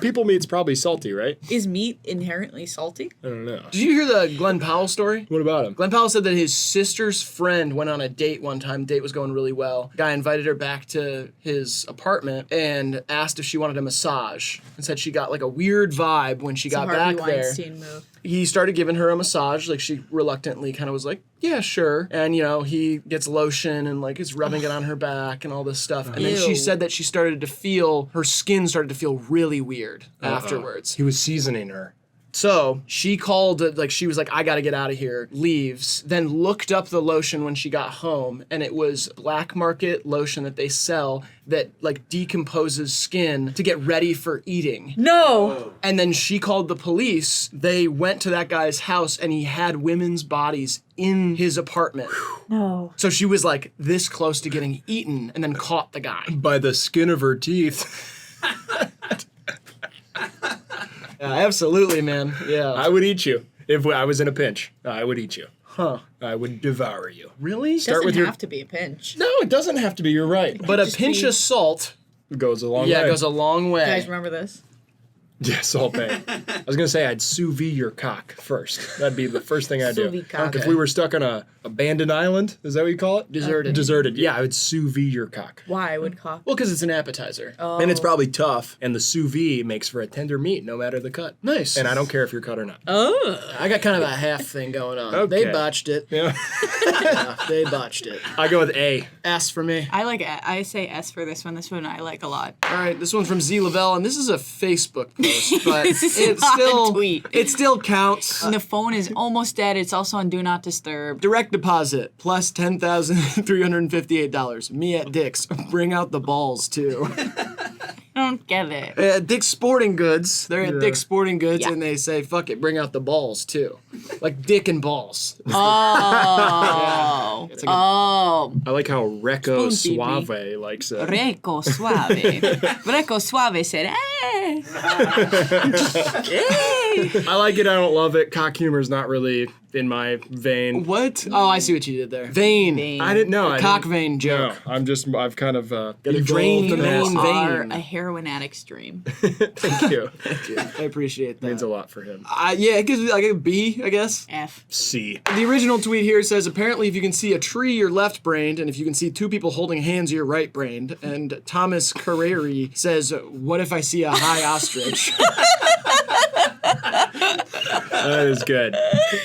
Speaker 3: People meat's probably salty, right?
Speaker 1: Is meat inherently salty?
Speaker 3: I don't know.
Speaker 2: Did you hear the Glenn Powell story?
Speaker 3: What about him?
Speaker 2: Glenn Powell said that his sister's friend went on a date one time. Date was going really well. Guy invited her back to his apartment and asked if she wanted a massage and said she got like a weird vibe when she got back there.
Speaker 1: Weinstein move.
Speaker 2: He started giving her a massage. Like she reluctantly kind of was like, yeah, sure. And you know, he gets lotion and like is rubbing it on her back and all this stuff. And then she
Speaker 1: Ew.
Speaker 2: said that she started to feel, her skin started to feel really weird afterwards.
Speaker 3: He was seasoning her.
Speaker 2: So she called, like, she was like, I gotta get out of here, leaves, then looked up the lotion when she got home, and it was black market lotion that they sell that, like, decomposes skin to get ready for eating.
Speaker 1: No.
Speaker 2: And then she called the police. They went to that guy's house, and he had women's bodies in his apartment.
Speaker 1: No.
Speaker 2: So she was, like, this close to getting eaten, and then caught the guy.
Speaker 3: By the skin of her teeth.
Speaker 2: Yeah, absolutely, man. Yeah.
Speaker 3: I would eat you. If I was in a pinch, I would eat you.
Speaker 2: Huh.
Speaker 3: I would devour you.
Speaker 2: Really?
Speaker 1: Doesn't
Speaker 3: with your-
Speaker 1: have to be a pinch.
Speaker 3: No, it doesn't have to be. You're right.
Speaker 2: But a
Speaker 1: Just
Speaker 2: pinch
Speaker 1: be-
Speaker 2: of salt,
Speaker 3: Goes a long way.
Speaker 2: yeah, goes a long way.
Speaker 1: You guys remember this?
Speaker 3: Yeah, salt bay. I was gonna say I'd sous vide your cock first. That'd be the first thing I'd do.
Speaker 1: Sous vide cock.
Speaker 3: If we were stuck on a abandoned island, is that what you call it?
Speaker 2: Deserted.
Speaker 3: Deserted. Yeah, I would sous vide your cock.
Speaker 1: Why would cock?
Speaker 2: Well, because it's an appetizer.
Speaker 3: And it's probably tough. And the sous vide makes for a tender meat, no matter the cut.
Speaker 2: Nice.
Speaker 3: And I don't care if you're cut or not.
Speaker 2: I got kind of a half thing going on.
Speaker 3: Okay.
Speaker 2: They botched it.
Speaker 3: Yeah.
Speaker 2: Yeah, they botched it.
Speaker 3: I go with A.
Speaker 2: S for me.
Speaker 1: I say S for this one. This one I like a lot.
Speaker 2: All right, this one's from Z Lavelle, and this is a Facebook post, but
Speaker 1: This is
Speaker 2: it
Speaker 1: not a
Speaker 2: still
Speaker 1: tweet.
Speaker 2: it still counts.
Speaker 1: And the phone is almost dead. It's also on Do Not Disturb.
Speaker 2: Direct deposit plus $10,358. Me at Dick's. Bring out the balls too.
Speaker 1: I don't get it.
Speaker 2: Dick's Sporting Goods. They're at
Speaker 3: Yeah.
Speaker 2: Dick's Sporting Goods,
Speaker 1: Yeah.
Speaker 2: and they say, "Fuck it, bring out the balls too," like dick and balls.
Speaker 1: Oh.
Speaker 2: It's like a-
Speaker 1: Oh.
Speaker 3: I like how Recco
Speaker 1: Spoon
Speaker 3: Suave likes it.
Speaker 1: Reco Suave. Reco Suave said, eh.
Speaker 3: I like it, I don't love it. Cock humor's not really in my vein.
Speaker 2: What? Oh, I see what you did there. Vein.
Speaker 1: Vein.
Speaker 3: I didn't know.
Speaker 2: Cock vein joke.
Speaker 3: No, I've kind of
Speaker 2: Gotta drain the
Speaker 3: evolved
Speaker 2: main
Speaker 3: past-
Speaker 2: vein.
Speaker 1: Are a heroin addict stream.
Speaker 3: Thank you.
Speaker 2: I appreciate that.
Speaker 3: Means a lot for him.
Speaker 2: Yeah, it gives me like a B, I guess.
Speaker 1: F.
Speaker 3: C.
Speaker 2: The original tweet here says, apparently if you can see a tree, you're left-brained, and if you can see two people holding hands, you're right-brained. And Thomas Carreri says, what if I see a high ostrich?
Speaker 3: That is good.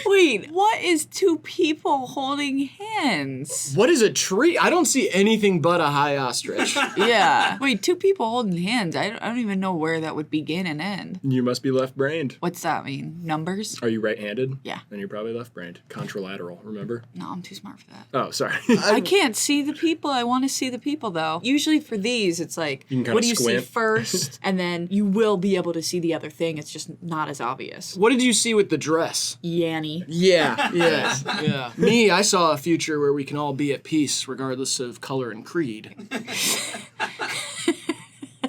Speaker 1: Wait, what is two people holding hands?
Speaker 2: What is a tree? I don't see anything but a high ostrich.
Speaker 1: Yeah. Wait, two people holding hands. I don't even know where that would begin and end.
Speaker 3: You must be left-brained.
Speaker 1: What's that mean? Numbers?
Speaker 3: Are you right-handed?
Speaker 1: Yeah.
Speaker 3: Then you're probably left-brained. Contralateral, remember?
Speaker 1: No, I'm too smart for that.
Speaker 3: Oh, sorry.
Speaker 1: I can't see the people. I want to see the people, though. Usually for these, it's like,
Speaker 3: You can kinda
Speaker 1: what do you
Speaker 3: squint.
Speaker 1: see first? And then you will be able to see the other thing. It's just not as obvious.
Speaker 2: What did you see with the dress?
Speaker 1: Yanny.
Speaker 2: Yeah, yeah. Me, I saw a future where we can all be at peace regardless of color and creed.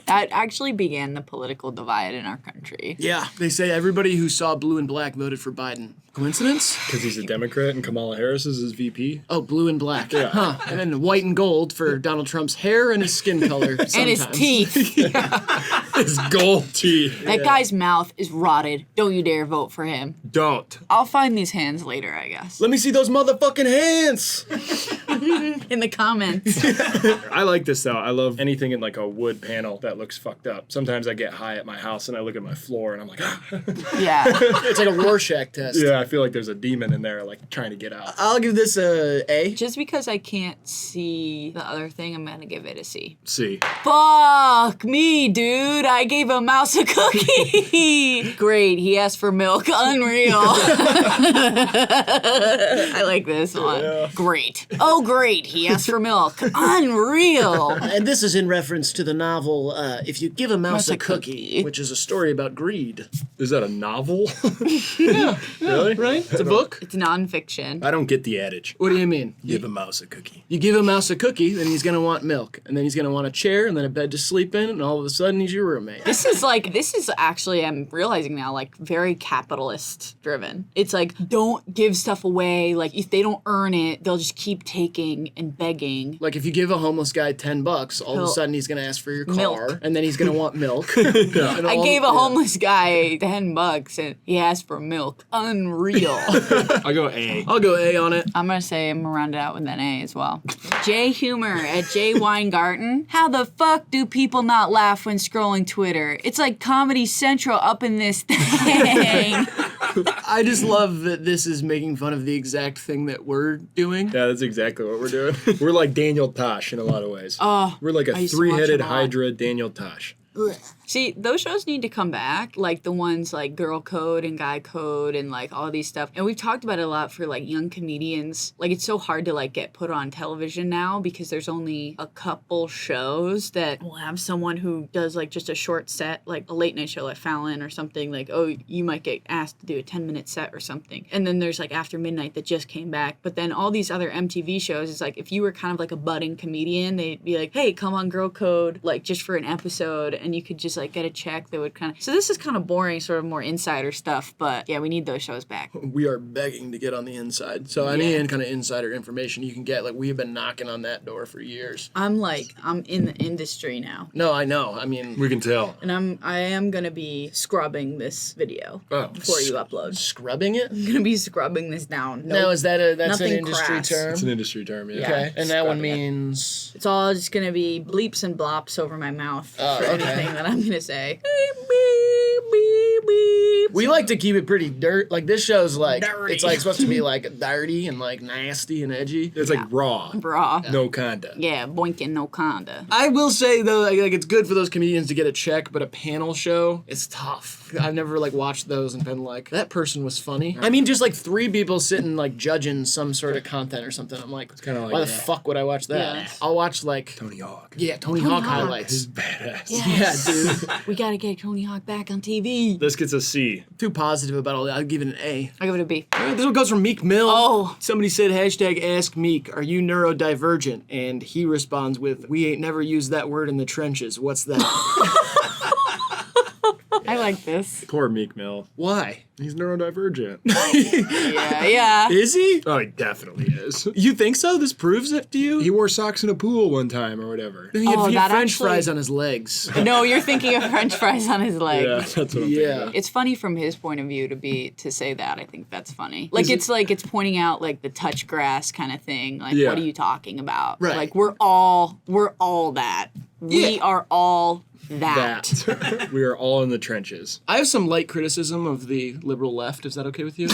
Speaker 1: That actually began the political divide in our country.
Speaker 2: Yeah, they say everybody who saw blue and black voted for Biden. Coincidence?
Speaker 3: Because he's a Democrat and Kamala Harris is his VP.
Speaker 2: Oh, blue and black. Huh. And then white and gold for Donald Trump's hair and his skin color sometimes.
Speaker 1: And his teeth.
Speaker 3: His gold teeth.
Speaker 1: That guy's mouth is rotted. Don't you dare vote for him.
Speaker 3: Don't.
Speaker 1: I'll find these hands later, I guess.
Speaker 2: Let me see those motherfucking hands!
Speaker 1: In the comments.
Speaker 3: I like this though. I love anything in like a wood panel that looks fucked up. Sometimes I get high at my house and I look at my floor and I'm like, ah.
Speaker 1: Yeah.
Speaker 2: It's like a Rorschach test.
Speaker 3: Yeah, I feel like there's a demon in there, like, trying to get out.
Speaker 2: I'll give this a A.
Speaker 1: Just because I can't see the other thing, I'm gonna give it a C.
Speaker 3: C.
Speaker 1: Fuck me, dude. I gave a mouse a cookie. Great. He asked for milk. Unreal. I like this one.
Speaker 3: Yeah.
Speaker 1: Great. Oh, great. He asked for milk. Unreal.
Speaker 2: And this is in reference to the novel If You Give a Mouse a Cookie, which is a story about greed.
Speaker 3: Is that a novel?
Speaker 2: Yeah.
Speaker 3: Really?
Speaker 2: Right? It's a book?
Speaker 1: It's nonfiction.
Speaker 3: I don't get the adage.
Speaker 2: What do you mean?
Speaker 3: Give a mouse a cookie.
Speaker 2: You give a mouse a cookie, then he's gonna want milk. And then he's gonna want a chair, and then a bed to sleep in, and all of a sudden he's your roommate.
Speaker 1: This is actually, I'm realizing now, like, very capitalist driven. It's like, don't give stuff away. Like, if they don't earn it, they'll just keep taking and begging.
Speaker 2: Like if you give a homeless guy $10, all of a
Speaker 1: He'll-
Speaker 2: sonna he's gonna ask for your car,
Speaker 1: Milk.
Speaker 2: and then he's gonna want milk.
Speaker 1: I gave a homeless guy $10 and he asked for milk. Unreal.
Speaker 3: I'll go A.
Speaker 2: I'll go A on it.
Speaker 1: I'm gonna round it out with an A as well. J Humor at J Weingarten. How the fuck do people not laugh when scrolling Twitter? It's like Comedy Central up in this thing.
Speaker 2: I just love that this is making fun of the exact thing that we're doing.
Speaker 3: Yeah, that's exactly what we're doing. We're like Daniel Tosh in a lot of ways.
Speaker 1: Oh,
Speaker 3: We're like
Speaker 1: I
Speaker 3: a
Speaker 1: used to watch
Speaker 3: three-headed
Speaker 1: them a lot.
Speaker 3: Hydra Daniel Tosh.
Speaker 1: See, those shows need to come back, like the ones like Girl Code and Guy Code and like all these stuff. And we've talked about it a lot for like young comedians. Like it's so hard to like get put on television now because there's only a couple shows that will have someone who does like just a short set, like a late night show like Fallon or something. Like, oh, you might get asked to do a 10-minute set or something. And then there's like After Midnight that just came back. But then all these other MTV shows, it's like if you were kind of like a budding comedian, they'd be like, hey, come on Girl Code, like just for an episode, and you could just like get a check that would kind of. So this is kind of boring, sort of more insider stuff, but yeah, we need those shows back.
Speaker 2: We are begging to get on the inside. So any kind of insider information you can get, like we have been knocking on that door for years.
Speaker 1: I'm in the industry now,
Speaker 2: No, I know. I mean,
Speaker 3: We can tell.
Speaker 1: and I am gonna be scrubbing this video
Speaker 3: Oh.
Speaker 1: before you upload.
Speaker 2: scrubbing it.
Speaker 1: I'm gonna be scrubbing this down.
Speaker 2: Now is that that's an
Speaker 1: Nothing
Speaker 2: industry
Speaker 1: crass.
Speaker 2: term?
Speaker 3: It's an industry term, yeah.
Speaker 2: Okay, and that one
Speaker 1: Scrubbing it.
Speaker 2: means
Speaker 1: It's all just gonna be bleeps and blops over my mouth
Speaker 2: Oh,
Speaker 1: for
Speaker 2: okay.
Speaker 1: anything that I'm gonna say. Beep, beep, beep, beep.
Speaker 2: we like to keep it pretty like this show's like
Speaker 1: Dirty.
Speaker 2: it's like supposed to be like dirty and like nasty and edgy.
Speaker 3: It's like raw.
Speaker 1: Bra.
Speaker 3: No conda.
Speaker 1: Yeah, boinking no conda.
Speaker 2: I will say though, like it's good for those comedians to get a check, but a panel show, it's tough. I've never like watched those and been like, that person was funny. I mean, just like three people sitting like judging some sort of content or something. I'm like,
Speaker 3: kinda like
Speaker 2: why the
Speaker 3: that.
Speaker 2: fuck would I watch that?
Speaker 1: Yeah.
Speaker 2: I'll watch like
Speaker 3: Tony Hawk.
Speaker 2: Tony Hawk
Speaker 1: Hawk.
Speaker 2: highlights.
Speaker 3: Badass.
Speaker 2: Yeah, dude.
Speaker 1: We gotta get Tony Hawk back on TV.
Speaker 3: This gets a C.
Speaker 2: Too positive about all that. I'll give it an A.
Speaker 1: I give it a B.
Speaker 2: This one comes from Meek Mill.
Speaker 1: Oh.
Speaker 2: Somebody said, hashtag ask Meek, are you neurodivergent? And he responds with, we ain't never used that word in the trenches. What's that?
Speaker 1: I like this.
Speaker 3: Poor Meek Mill.
Speaker 2: Why?
Speaker 3: He's neurodivergent.
Speaker 1: Yeah.
Speaker 2: Is he?
Speaker 3: Oh, he definitely is.
Speaker 2: You think so? This proves it to you?
Speaker 3: He wore socks in a pool one time or whatever.
Speaker 2: He had,
Speaker 1: Oh,
Speaker 2: he had
Speaker 1: that
Speaker 2: French
Speaker 1: actually-
Speaker 2: fries on his legs.
Speaker 1: No, you're thinking of French fries on his leg.
Speaker 3: Yeah, that's what I'm
Speaker 2: Yeah.
Speaker 3: thinking.
Speaker 1: It's funny from his point of view to say that. I think that's funny. Like it's pointing out like the touch grass kind of thing. Like
Speaker 3: Yeah.
Speaker 1: what are you talking about?
Speaker 2: Right.
Speaker 1: Like we're all that. We
Speaker 2: Yeah.
Speaker 1: are all that.
Speaker 3: That. We are all in the trenches.
Speaker 2: I have some light criticism of the liberal left. Is that okay with you?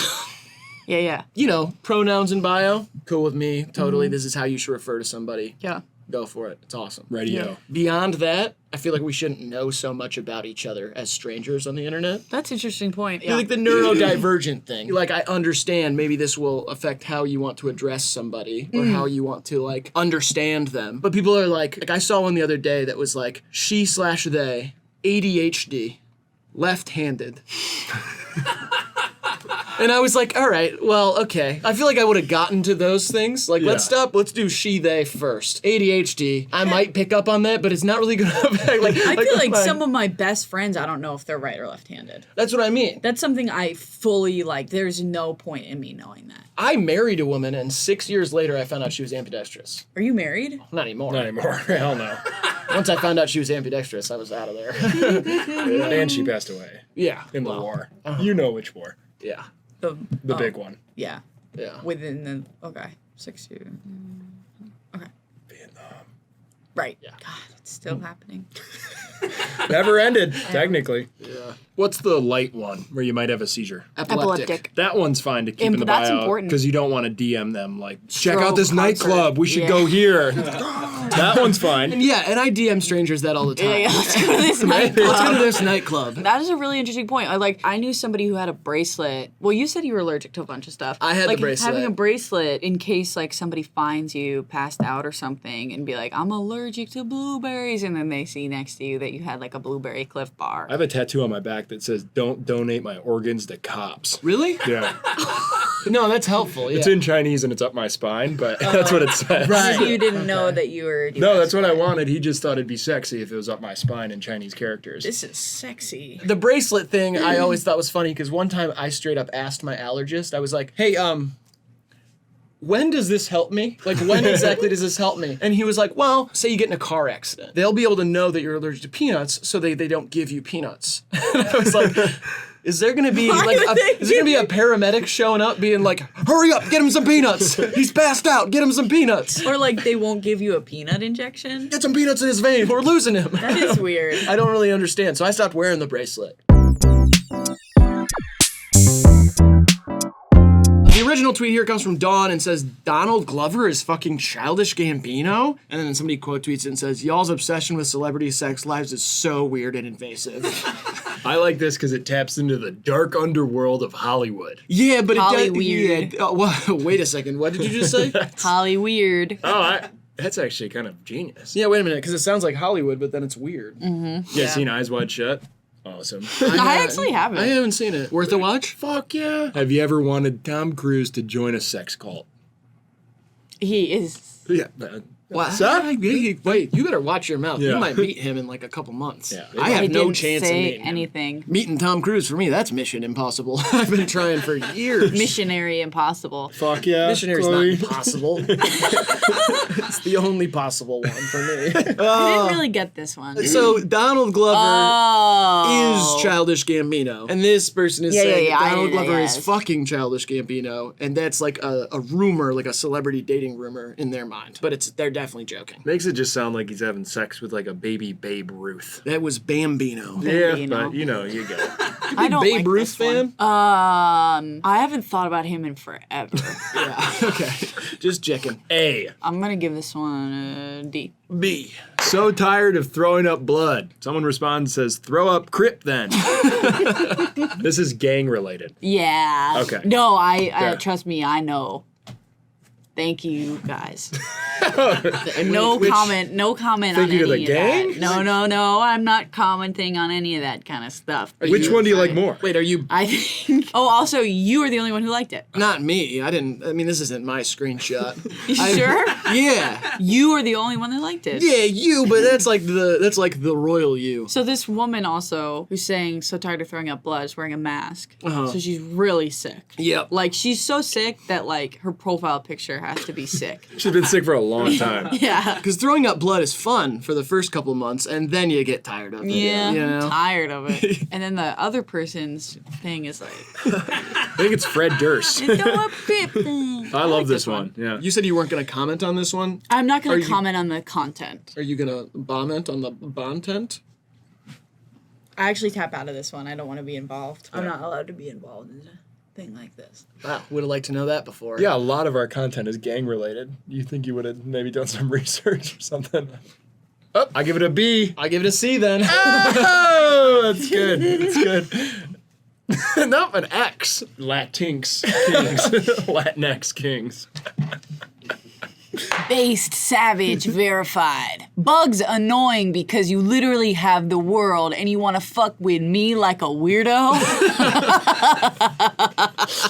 Speaker 1: Yeah.
Speaker 2: You know, pronouns in bio. Cool with me. Totally. This is how you should refer to somebody.
Speaker 1: Yeah.
Speaker 2: Go for it. It's awesome.
Speaker 3: Radio.
Speaker 2: Beyond that, I feel like we shouldn't know so much about each other as strangers on the internet.
Speaker 1: That's an interesting point.
Speaker 2: I feel like the neurodivergent thing. Like, I understand maybe this will affect how you want to address somebody or how you want to, like, understand them. But people are like I saw one the other day that was like, she/they, ADHD, left-handed. And I was like, all right, well, okay. I feel like I would have gotten to those things. Like, let's do she/they first. ADHD, I might pick up on that, but it's not really going to affect. Like,
Speaker 1: I feel like
Speaker 2: fine.
Speaker 1: some of my best friends, I don't know if they're right or left-handed.
Speaker 2: That's what I mean.
Speaker 1: That's something I fully like. There's no point in me knowing that.
Speaker 2: I married a woman, and 6 years later, I found out she was ambidextrous.
Speaker 1: Are you married?
Speaker 2: Not anymore.
Speaker 3: Not anymore. Hell no.
Speaker 2: Once I found out she was ambidextrous, I was out of there.
Speaker 3: And she passed away
Speaker 2: Yeah.
Speaker 3: in the
Speaker 2: well,
Speaker 3: war. You know which war.
Speaker 2: Yeah.
Speaker 1: The
Speaker 3: Big one.
Speaker 1: Yeah.
Speaker 2: Yeah.
Speaker 1: Within the 6 years. Okay.
Speaker 3: Vietnam.
Speaker 1: Right. Yeah. God, it's still happening.
Speaker 3: Never ended, technically.
Speaker 2: Yeah.
Speaker 3: What's the light one where you might have a seizure?
Speaker 1: Epileptic.
Speaker 3: That one's fine to keep in the
Speaker 1: That's
Speaker 3: bio
Speaker 1: important.
Speaker 3: because you don't want to DM them like, check
Speaker 1: Stroke
Speaker 3: out this
Speaker 1: concert.
Speaker 3: nightclub. We should
Speaker 1: Yeah.
Speaker 3: go here. That one's fine.
Speaker 2: Yeah, and I DM strangers that all the time.
Speaker 1: Yeah, let's go to this nightclub.
Speaker 2: Let's go to this nightclub.
Speaker 1: That is a really interesting point. I knew somebody who had a bracelet. Well, you said you were allergic to a bunch of stuff.
Speaker 2: I had the bracelet.
Speaker 1: Having a bracelet in case like somebody finds you passed out or something and be like, I'm allergic to blueberries, and then they see next to you that you had like a blueberry Cliff Bar.
Speaker 3: I have a tattoo on my back that says, don't donate my organs to cops.
Speaker 2: Really?
Speaker 3: Yeah.
Speaker 2: No, that's helpful. Yeah.
Speaker 3: It's in Chinese and it's up my spine, but that's what it says.
Speaker 2: Right.
Speaker 1: You didn't know that you were.
Speaker 3: No, that's what I wanted. He just thought it'd be sexy if it was up my spine in Chinese characters.
Speaker 1: This is sexy.
Speaker 2: The bracelet thing I always thought was funny because one time I straight up asked my allergist, I was like, hey, when does this help me? Like, when exactly does this help me? And he was like, well, say you get in a car accident. They'll be able to know that you're allergic to peanuts, so they don't give you peanuts. And I was like, is there gonna be a paramedic showing up being like, hurry up, get him some peanuts. He's passed out, get him some peanuts.
Speaker 1: Or like they won't give you a peanut injection.
Speaker 2: Get some peanuts in his vein, we're losing him.
Speaker 1: That is weird.
Speaker 2: I don't really understand, so I stopped wearing the bracelet. The original tweet here comes from Dawn and says, Donald Glover is fucking Childish Gambino? And then somebody quote tweets it and says, y'all's obsession with celebrity sex lives is so weird and invasive.
Speaker 3: I like this because it taps into the dark underworld of Hollywood.
Speaker 2: Yeah, but
Speaker 1: Hollyweird.
Speaker 2: Wait a second, what did you just say?
Speaker 1: Holly weird.
Speaker 3: That's actually kind of genius.
Speaker 2: Yeah, wait a minute, because it sounds like Hollywood, but then it's weird.
Speaker 3: Yeah, seen Eyes Wide Shut? Awesome.
Speaker 1: I actually haven't.
Speaker 2: I haven't seen it. Worth a watch?
Speaker 3: Fuck yeah. Have you ever wanted Tom Cruise to join a sex cult?
Speaker 1: He is.
Speaker 3: Yeah.
Speaker 2: What? Wait, you better watch your mouth.
Speaker 3: Yeah.
Speaker 2: You might meet him in like a couple months.
Speaker 3: Yeah.
Speaker 2: I have no
Speaker 1: didn't
Speaker 2: chance of
Speaker 1: say
Speaker 2: meeting him.
Speaker 1: anything.
Speaker 2: Meeting Tom Cruise, for me, that's mission impossible. I've been trying for years.
Speaker 1: Missionary impossible.
Speaker 3: Fuck yeah.
Speaker 2: Missionary's
Speaker 3: Chloe.
Speaker 2: not impossible. It's the only possible one for me.
Speaker 1: I didn't really get this one.
Speaker 2: So Donald Glover
Speaker 1: Oh.
Speaker 2: is Childish Gambino. And this person is saying
Speaker 1: yeah,
Speaker 2: that Donald
Speaker 1: I-
Speaker 2: Glover is
Speaker 1: yes.
Speaker 2: fucking Childish Gambino. And that's like a rumor, like a celebrity dating rumor in their mind. But they're definitely joking.
Speaker 3: Makes it just sound like he's having sex with like a baby Babe Ruth.
Speaker 2: That was Bambino.
Speaker 3: Yeah,
Speaker 1: Bambino.
Speaker 3: but you know, you get it.
Speaker 1: I don't
Speaker 2: Babe
Speaker 1: like
Speaker 2: Ruth
Speaker 1: this one.
Speaker 2: fan?
Speaker 1: I haven't thought about him in forever.
Speaker 2: Yeah, okay. Just checking.
Speaker 3: A.
Speaker 1: I'm gonna give this one a D.
Speaker 2: B.
Speaker 3: So tired of throwing up blood. Someone responds and says, throw up Crip then. This is gang related.
Speaker 1: Yeah.
Speaker 3: Okay.
Speaker 1: No,
Speaker 3: Yeah.
Speaker 1: trust me, I know. Thank you, guys.
Speaker 2: And
Speaker 1: No comment on
Speaker 3: Thank you to the
Speaker 1: any of
Speaker 3: gang?
Speaker 1: that. No. I'm not commenting on any of that kind of stuff.
Speaker 3: Which one do you like more?
Speaker 2: Wait, are you...
Speaker 1: I think. Oh, also, you are the only one who liked it.
Speaker 2: Not me. I mean, this isn't my screenshot.
Speaker 1: You sure?
Speaker 2: Yeah.
Speaker 1: You are the only one that liked it.
Speaker 2: Yeah, you, but that's like the royal you.
Speaker 1: So this woman also, who's saying so tired of throwing up blood, is wearing a mask.
Speaker 2: Uh-huh.
Speaker 1: So she's really sick.
Speaker 2: Yep.
Speaker 1: Like, she's so sick that, like, her profile picture has to be sick.
Speaker 3: She's been sick for a long time.
Speaker 1: Yeah.
Speaker 2: Because throwing up blood is fun for the first couple months, and then you get tired of it.
Speaker 1: Yeah,
Speaker 2: You know?
Speaker 1: I'm tired of it. And then the other person's thing is like,
Speaker 3: I think it's Fred Durst.
Speaker 1: throw up Crip thing.
Speaker 3: I love this one. Yeah.
Speaker 2: You said you weren't going to comment on this one.
Speaker 1: I'm not
Speaker 2: Are
Speaker 1: going
Speaker 2: you-
Speaker 1: to comment on the content.
Speaker 2: Are you going to comment on the bontent?
Speaker 1: I actually tap out of this one. I don't want to be involved. I'm not allowed to be involved in a thing like this.
Speaker 2: Wow, would have liked to know that before.
Speaker 3: Yeah, a lot of our content is gang related. You think you would have maybe done some research or something? Oh, I give it a B.
Speaker 2: I'll give it a C then.
Speaker 3: Oh, that's good. That's good. Not an X. Latinx kings. Latinx kings.
Speaker 1: Based, savage, verified. Bugs annoying because you literally have the world and you want to fuck with me like a weirdo.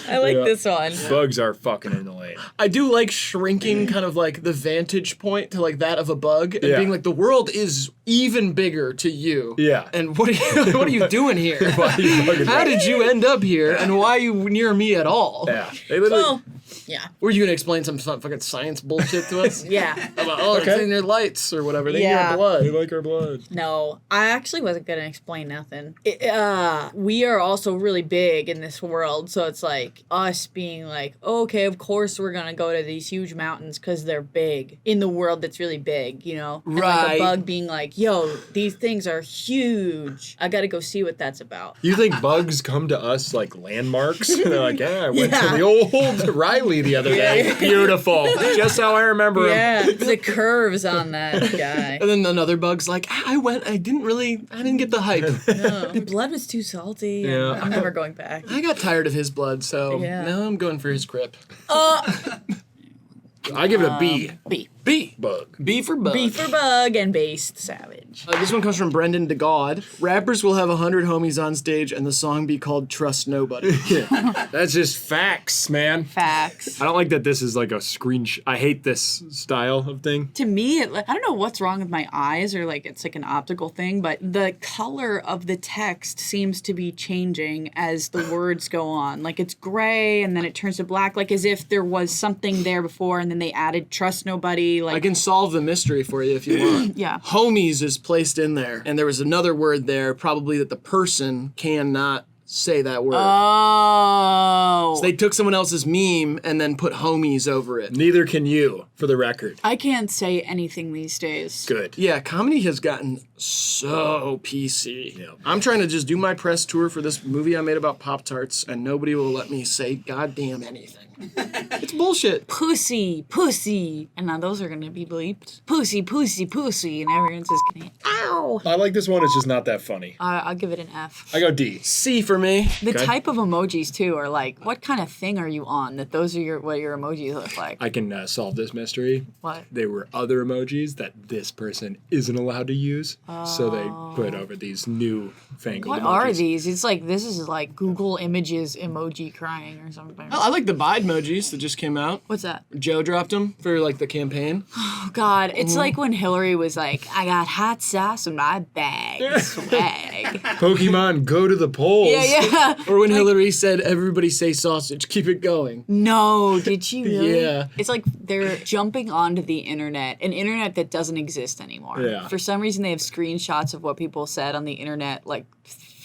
Speaker 1: I like
Speaker 3: Yeah.
Speaker 1: this one.
Speaker 3: Bugs are fucking annoying.
Speaker 2: I do like shrinking kind of like the vantage point to like that of a bug and
Speaker 3: Yeah.
Speaker 2: being like the world is even bigger to you.
Speaker 3: Yeah.
Speaker 2: And what are you doing here?
Speaker 3: Why are you fucking
Speaker 2: How did you end up here and why are you near me at all?
Speaker 3: Yeah. They literally.
Speaker 1: Well, Yeah.
Speaker 2: Were you gonna explain some fucking science bullshit to us?
Speaker 1: Yeah.
Speaker 2: About, it's in your lights or whatever. They
Speaker 1: Yeah.
Speaker 2: your blood.
Speaker 3: We like our blood.
Speaker 1: No, I actually wasn't gonna explain nothing. We are also really big in this world, so it's like us being like, okay, of course we're gonna go to these huge mountains because they're big in the world that's really big, you know? And like
Speaker 2: Right.
Speaker 1: a bug being like, yo, these things are huge. I gotta go see what that's about.
Speaker 3: You think bugs come to us like landmarks? And they're like, yeah, I went
Speaker 1: Yeah.
Speaker 3: to the old Riley the other day. Beautiful. Just how I remember him.
Speaker 1: Yeah, the curves on that guy.
Speaker 2: And then another bug's like, I didn't get the hype.
Speaker 1: No, the blood was too salty.
Speaker 3: Yeah.
Speaker 1: I'm never going back.
Speaker 2: I got tired of his blood, so
Speaker 1: Yeah.
Speaker 2: now I'm going for his Crip.
Speaker 3: I give it a B.
Speaker 1: B.
Speaker 2: B.
Speaker 3: Bug.
Speaker 2: B for bug.
Speaker 1: B for bug and based savage.
Speaker 2: This one comes from Brendan DeGod. Rappers will have 100 homies on stage and the song be called Trust Nobody.
Speaker 3: That's just facts, man.
Speaker 1: Facts.
Speaker 3: I don't like that this is like a screenshot. I hate this style of thing.
Speaker 1: To me, I don't know what's wrong with my eyes or like it's like an optical thing, but the color of the text seems to be changing as the words go on. Like it's gray and then it turns to black, like as if there was something there before and then they added Trust Nobody. Like
Speaker 2: I can solve the mystery for you if you want.
Speaker 1: Yeah.
Speaker 2: Homies is placed in there, and there was another word there, probably that the person cannot say that word.
Speaker 1: Oh.
Speaker 2: So they took someone else's meme and then put homies over it.
Speaker 3: Neither can you, for the record.
Speaker 1: I can't say anything these days.
Speaker 3: Good.
Speaker 2: Yeah, comedy has gotten so PC.
Speaker 3: Yeah.
Speaker 2: I'm trying to just do my press tour for this movie I made about Pop-Tarts, and nobody will let me say goddamn anything. It's bullshit.
Speaker 1: Pussy, pussy. And now those are going to be bleeped. Pussy, pussy, pussy. And everyone's just going to, ow.
Speaker 3: I like this one. It's just not that funny.
Speaker 1: I'll give it an F.
Speaker 3: I go D.
Speaker 2: C for me.
Speaker 1: The
Speaker 3: Okay.
Speaker 1: type of emojis, too, are like, what kind of thing are you on that those are what your emojis look like?
Speaker 3: I can solve this mystery.
Speaker 1: What?
Speaker 3: There were other emojis that this person isn't allowed to use, so they put over these new fangled
Speaker 1: What
Speaker 3: emojis.
Speaker 1: are these? It's like, this is like Google Images emoji crying or something.
Speaker 2: I like the Bide emojis that just came out.
Speaker 1: What's that?
Speaker 2: Joe dropped them for like the campaign.
Speaker 1: Oh, God. It's like when Hillary was like, I got hot sauce in my bag. Swag.
Speaker 3: Pokemon, go to the polls.
Speaker 1: Yeah.
Speaker 2: Or when Hillary said, everybody say sausage, keep it going.
Speaker 1: No, did she really?
Speaker 2: Yeah.
Speaker 1: It's like they're jumping onto the internet, an internet that doesn't exist anymore.
Speaker 3: Yeah.
Speaker 1: For some reason, they have screenshots of what people said on the internet like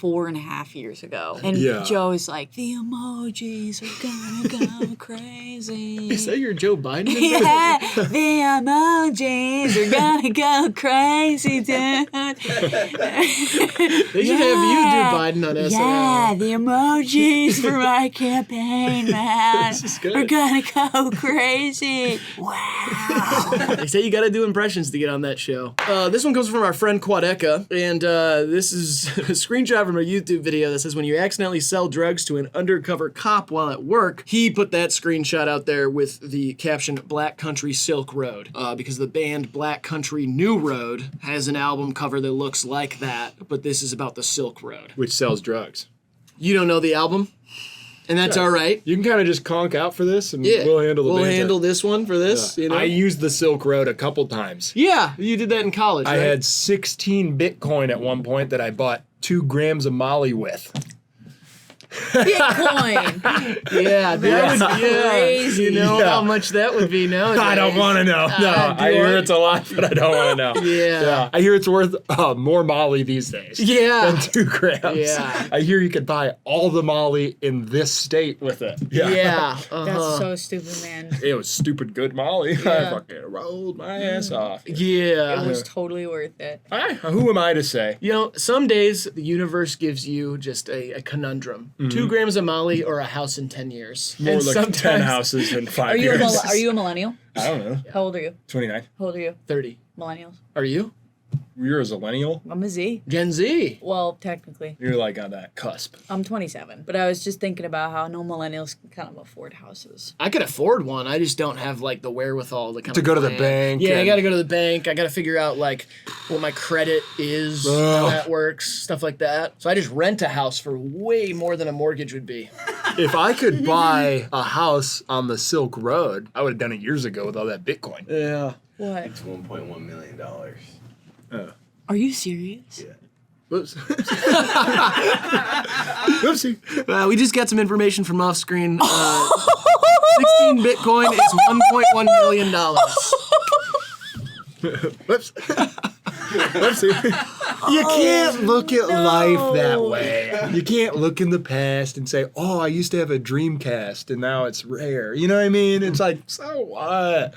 Speaker 1: 4.5 years ago. And
Speaker 3: Yeah.
Speaker 1: Joe's like, the emojis are gonna go crazy.
Speaker 2: Is that your Joe Biden?
Speaker 1: Yeah, the emojis are gonna go crazy, dude.
Speaker 2: They should have you do Biden on SNL.
Speaker 1: Yeah, the emojis for my campaign, man.
Speaker 2: This is good.
Speaker 1: We're gonna go crazy. Wow.
Speaker 2: They say you gotta do impressions to get on that show. This one comes from our friend Quadeka, and this is a screenshot from a YouTube video that says when you accidentally sell drugs to an undercover cop while at work, he put that screenshot out there with the caption Black Country Silk Road, because the band Black Country New Road has an album cover that looks like that, but this is about the Silk Road.
Speaker 3: Which sells drugs.
Speaker 2: You don't know the album? And that's all right.
Speaker 3: You can kind of just conk out for this, and
Speaker 2: Yeah,
Speaker 3: we'll handle the
Speaker 2: We'll
Speaker 3: banter.
Speaker 2: handle this one for this.
Speaker 3: Yeah.
Speaker 2: You know?
Speaker 3: I used the Silk Road a couple times.
Speaker 2: Yeah, you did that in college,
Speaker 3: I
Speaker 2: right?
Speaker 3: had 16 Bitcoin at one point that I bought 2 grams of Molly with.
Speaker 1: Bitcoin.
Speaker 2: Yeah, that would be
Speaker 1: crazy.
Speaker 2: You know
Speaker 3: Yeah.
Speaker 2: how much that would be nowadays.
Speaker 3: I don't want to know. No, I hear it's a lot, but I don't want to know.
Speaker 2: Yeah.
Speaker 3: I hear it's worth more Molly these days.
Speaker 2: Yeah.
Speaker 3: Than 2 grams.
Speaker 2: Yeah.
Speaker 3: I hear you could buy all the Molly in this state with it.
Speaker 2: Yeah.
Speaker 1: That's so stupid, man.
Speaker 3: It was stupid good Molly. I
Speaker 1: Yeah.
Speaker 3: fucking rolled my ass off.
Speaker 2: Yeah.
Speaker 1: It was totally worth it.
Speaker 3: Who am I to say?
Speaker 2: You know, some days the universe gives you just a conundrum. 2 grams of Molly or a house in 10 years.
Speaker 3: More
Speaker 2: And
Speaker 3: like
Speaker 2: sometimes
Speaker 3: 10 houses in 5
Speaker 1: Are you
Speaker 3: years.
Speaker 1: are you a millennial?
Speaker 3: I don't know.
Speaker 1: How old are you?
Speaker 3: 29.
Speaker 1: How old are you?
Speaker 2: 30.
Speaker 1: Millennials.
Speaker 2: Are you?
Speaker 3: You're a zillennial.
Speaker 1: I'm a Z.
Speaker 2: Gen Z.
Speaker 1: Well, technically.
Speaker 3: You're like on that cusp.
Speaker 1: I'm 27. But I was just thinking about how no millennials can kind of afford houses.
Speaker 2: I could afford one. I just don't have like the wherewithal to kind
Speaker 3: To
Speaker 2: of
Speaker 3: go to the
Speaker 2: plan.
Speaker 3: bank
Speaker 2: Yeah, I
Speaker 3: and-
Speaker 2: got to go to the bank. I got to figure out like what my credit is, how
Speaker 3: Ugh.
Speaker 2: that works, stuff like that. So I just rent a house for way more than a mortgage would be.
Speaker 3: If I could buy a house on the Silk Road, I would have done it years ago with all that Bitcoin.
Speaker 2: Yeah.
Speaker 1: What?
Speaker 4: It's $1.1 million.
Speaker 1: Are you serious?
Speaker 4: Yeah.
Speaker 3: Whoops. Whoopsie.
Speaker 2: We just got some information from off screen. 16 Bitcoin is $1.1 million.
Speaker 3: Whoops. Whoopsie. You can't look at life that way. You can't look in the past and say, oh, I used to have a Dreamcast and now it's rare. You know what I mean? It's like, so what?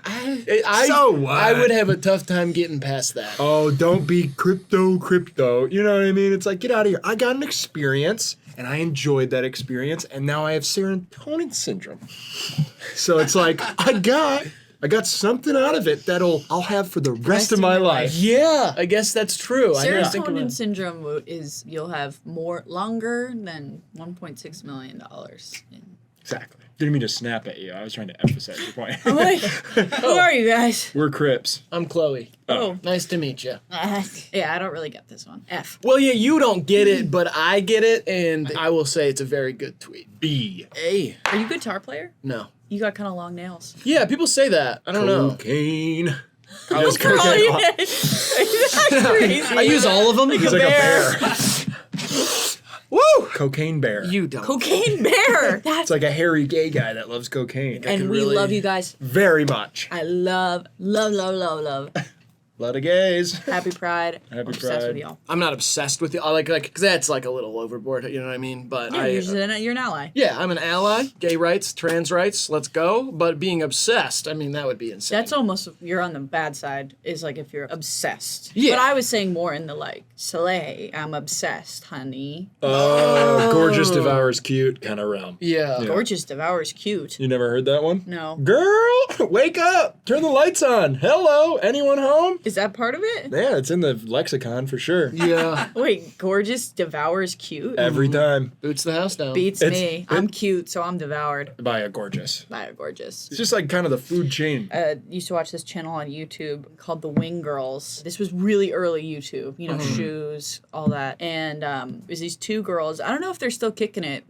Speaker 3: So what?
Speaker 2: I would have a tough time getting past that.
Speaker 3: Oh, don't be crypto. You know what I mean? It's like, get out of here. I got an experience and I enjoyed that experience and now I have serotonin syndrome. So it's like, I got something out of it I'll have for the rest of my life.
Speaker 2: Yeah, I guess that's true.
Speaker 1: Serotonin syndrome is you'll have longer than $1.6 million.
Speaker 3: Exactly. Didn't mean to snap at you. I was trying to emphasize your point.
Speaker 1: I'm like, who are you guys?
Speaker 3: We're Crips.
Speaker 2: I'm Chloe.
Speaker 1: Oh.
Speaker 2: Nice to meet you.
Speaker 1: Yeah, I don't really get this one. F.
Speaker 2: Well, yeah, you don't get it, but I get it, and I will say it's a very good tweet.
Speaker 3: B.
Speaker 2: A.
Speaker 1: Are you a guitar player?
Speaker 2: No.
Speaker 1: You got kind of long nails.
Speaker 2: Yeah, people say that. I don't know.
Speaker 3: Cocaine.
Speaker 2: I was
Speaker 1: Oh, yeah. That's crazy.
Speaker 2: I use all of them.
Speaker 3: He's like a bear.
Speaker 2: Woo!
Speaker 3: Cocaine bear.
Speaker 2: You don't.
Speaker 1: Cocaine bear.
Speaker 3: It's
Speaker 1: That's
Speaker 3: like a hairy gay guy that loves cocaine.
Speaker 1: and we love you guys.
Speaker 3: Very much.
Speaker 1: I love.
Speaker 3: Lot of gays.
Speaker 1: Happy Pride.
Speaker 3: Happy
Speaker 1: Obsessed
Speaker 3: Pride.
Speaker 1: with y'all.
Speaker 2: I'm not obsessed with you. I like, because that's like a little overboard. You know what I mean? But
Speaker 1: Yeah, you're an ally.
Speaker 2: yeah, I'm an ally. Gay rights, trans rights. Let's go. But being obsessed, I mean, that would be insane.
Speaker 1: That's almost you're on the bad side. Is like if you're obsessed.
Speaker 2: Yeah.
Speaker 1: But I was saying more in the like slay. I'm obsessed, honey.
Speaker 3: Oh, gorgeous devours cute kind of realm.
Speaker 2: yeah.
Speaker 1: Gorgeous devours cute.
Speaker 3: You never heard that one?
Speaker 1: No.
Speaker 3: Girl, wake up. Turn the lights on. Hello, anyone home?
Speaker 1: Is that part of it?
Speaker 3: Yeah, it's in the lexicon for sure.
Speaker 2: Yeah.
Speaker 1: Wait, gorgeous devours cute?
Speaker 3: Every time.
Speaker 2: Boots the house down.
Speaker 1: Beats me. I'm cute, so I'm devoured
Speaker 3: By a gorgeous.
Speaker 1: by a gorgeous.
Speaker 3: It's just like kind of the food chain.
Speaker 1: Used to watch this channel on YouTube called The Wing Girls. This was really early YouTube, you know, shoes, all that. And it was these two girls. I don't know if they're still kicking it.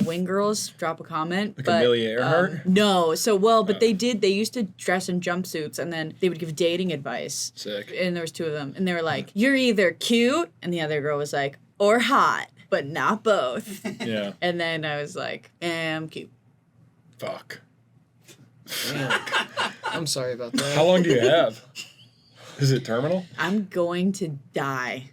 Speaker 1: Wing Girls, drop a comment.
Speaker 3: Like
Speaker 1: but,
Speaker 3: Amelia Earhart?
Speaker 1: No. So, but they used to dress in jumpsuits and then they would give dating advice.
Speaker 3: Sick.
Speaker 1: And there was two of them. And they were like, you're either cute. And the other girl was like, or hot, but not both.
Speaker 3: Yeah.
Speaker 1: And then I was like, I'm cute.
Speaker 3: Fuck.
Speaker 2: Damn. I'm sorry about that.
Speaker 3: How long do you have? Is it terminal?
Speaker 1: I'm going to die.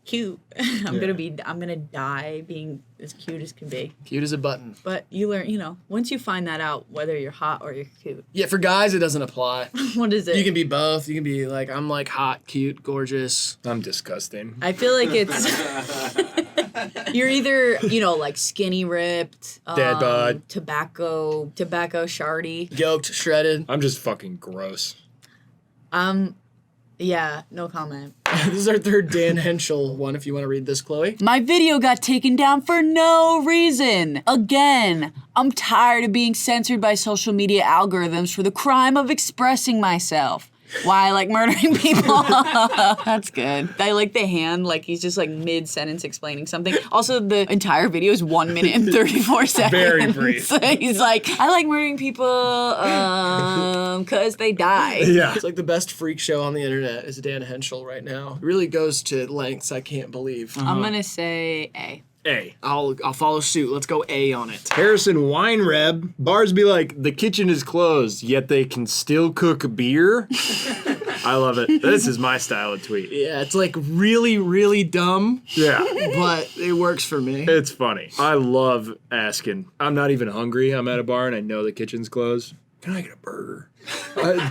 Speaker 1: Cute. I'm gonna die being as cute as can be.
Speaker 2: Cute as a button.
Speaker 1: But you learn, once you find that out, whether you're hot or you're cute.
Speaker 2: Yeah, for guys, it doesn't apply.
Speaker 1: What is it?
Speaker 2: You can be both. You can be like, I'm like hot, cute, gorgeous.
Speaker 3: I'm disgusting.
Speaker 1: I feel like it's you're either, like skinny ripped,
Speaker 3: Dad bod.
Speaker 1: tobacco shardy.
Speaker 2: Yoked, shredded.
Speaker 3: I'm just fucking gross.
Speaker 1: Yeah, no comment.
Speaker 2: This is our third Dan Henschel one, if you want to read this, Chloe.
Speaker 1: My video got taken down for no reason. Again, I'm tired of being censored by social media algorithms for the crime of expressing myself. Why I like murdering people. That's good. I like the hand, like he's just like mid-sentence explaining something. Also, the entire video is 1 minute and 34 seconds.
Speaker 3: Very brief.
Speaker 1: He's like, I like murdering people because they die.
Speaker 3: Yeah.
Speaker 2: It's like the best freak show on the internet is Dan Henschel right now. It really goes to lengths I can't believe.
Speaker 1: I'm going to say A.
Speaker 3: A.
Speaker 2: I'll follow suit. Let's go A on it.
Speaker 3: Harrison Weinreb. Bars be like, the kitchen is closed, yet they can still cook beer. I love it. This is my style of tweet.
Speaker 2: Yeah, it's like really, really dumb,
Speaker 3: Yeah.
Speaker 2: but it works for me.
Speaker 3: It's funny. I love asking. I'm not even hungry. I'm at a bar and I know the kitchen's closed. Can I get a burger?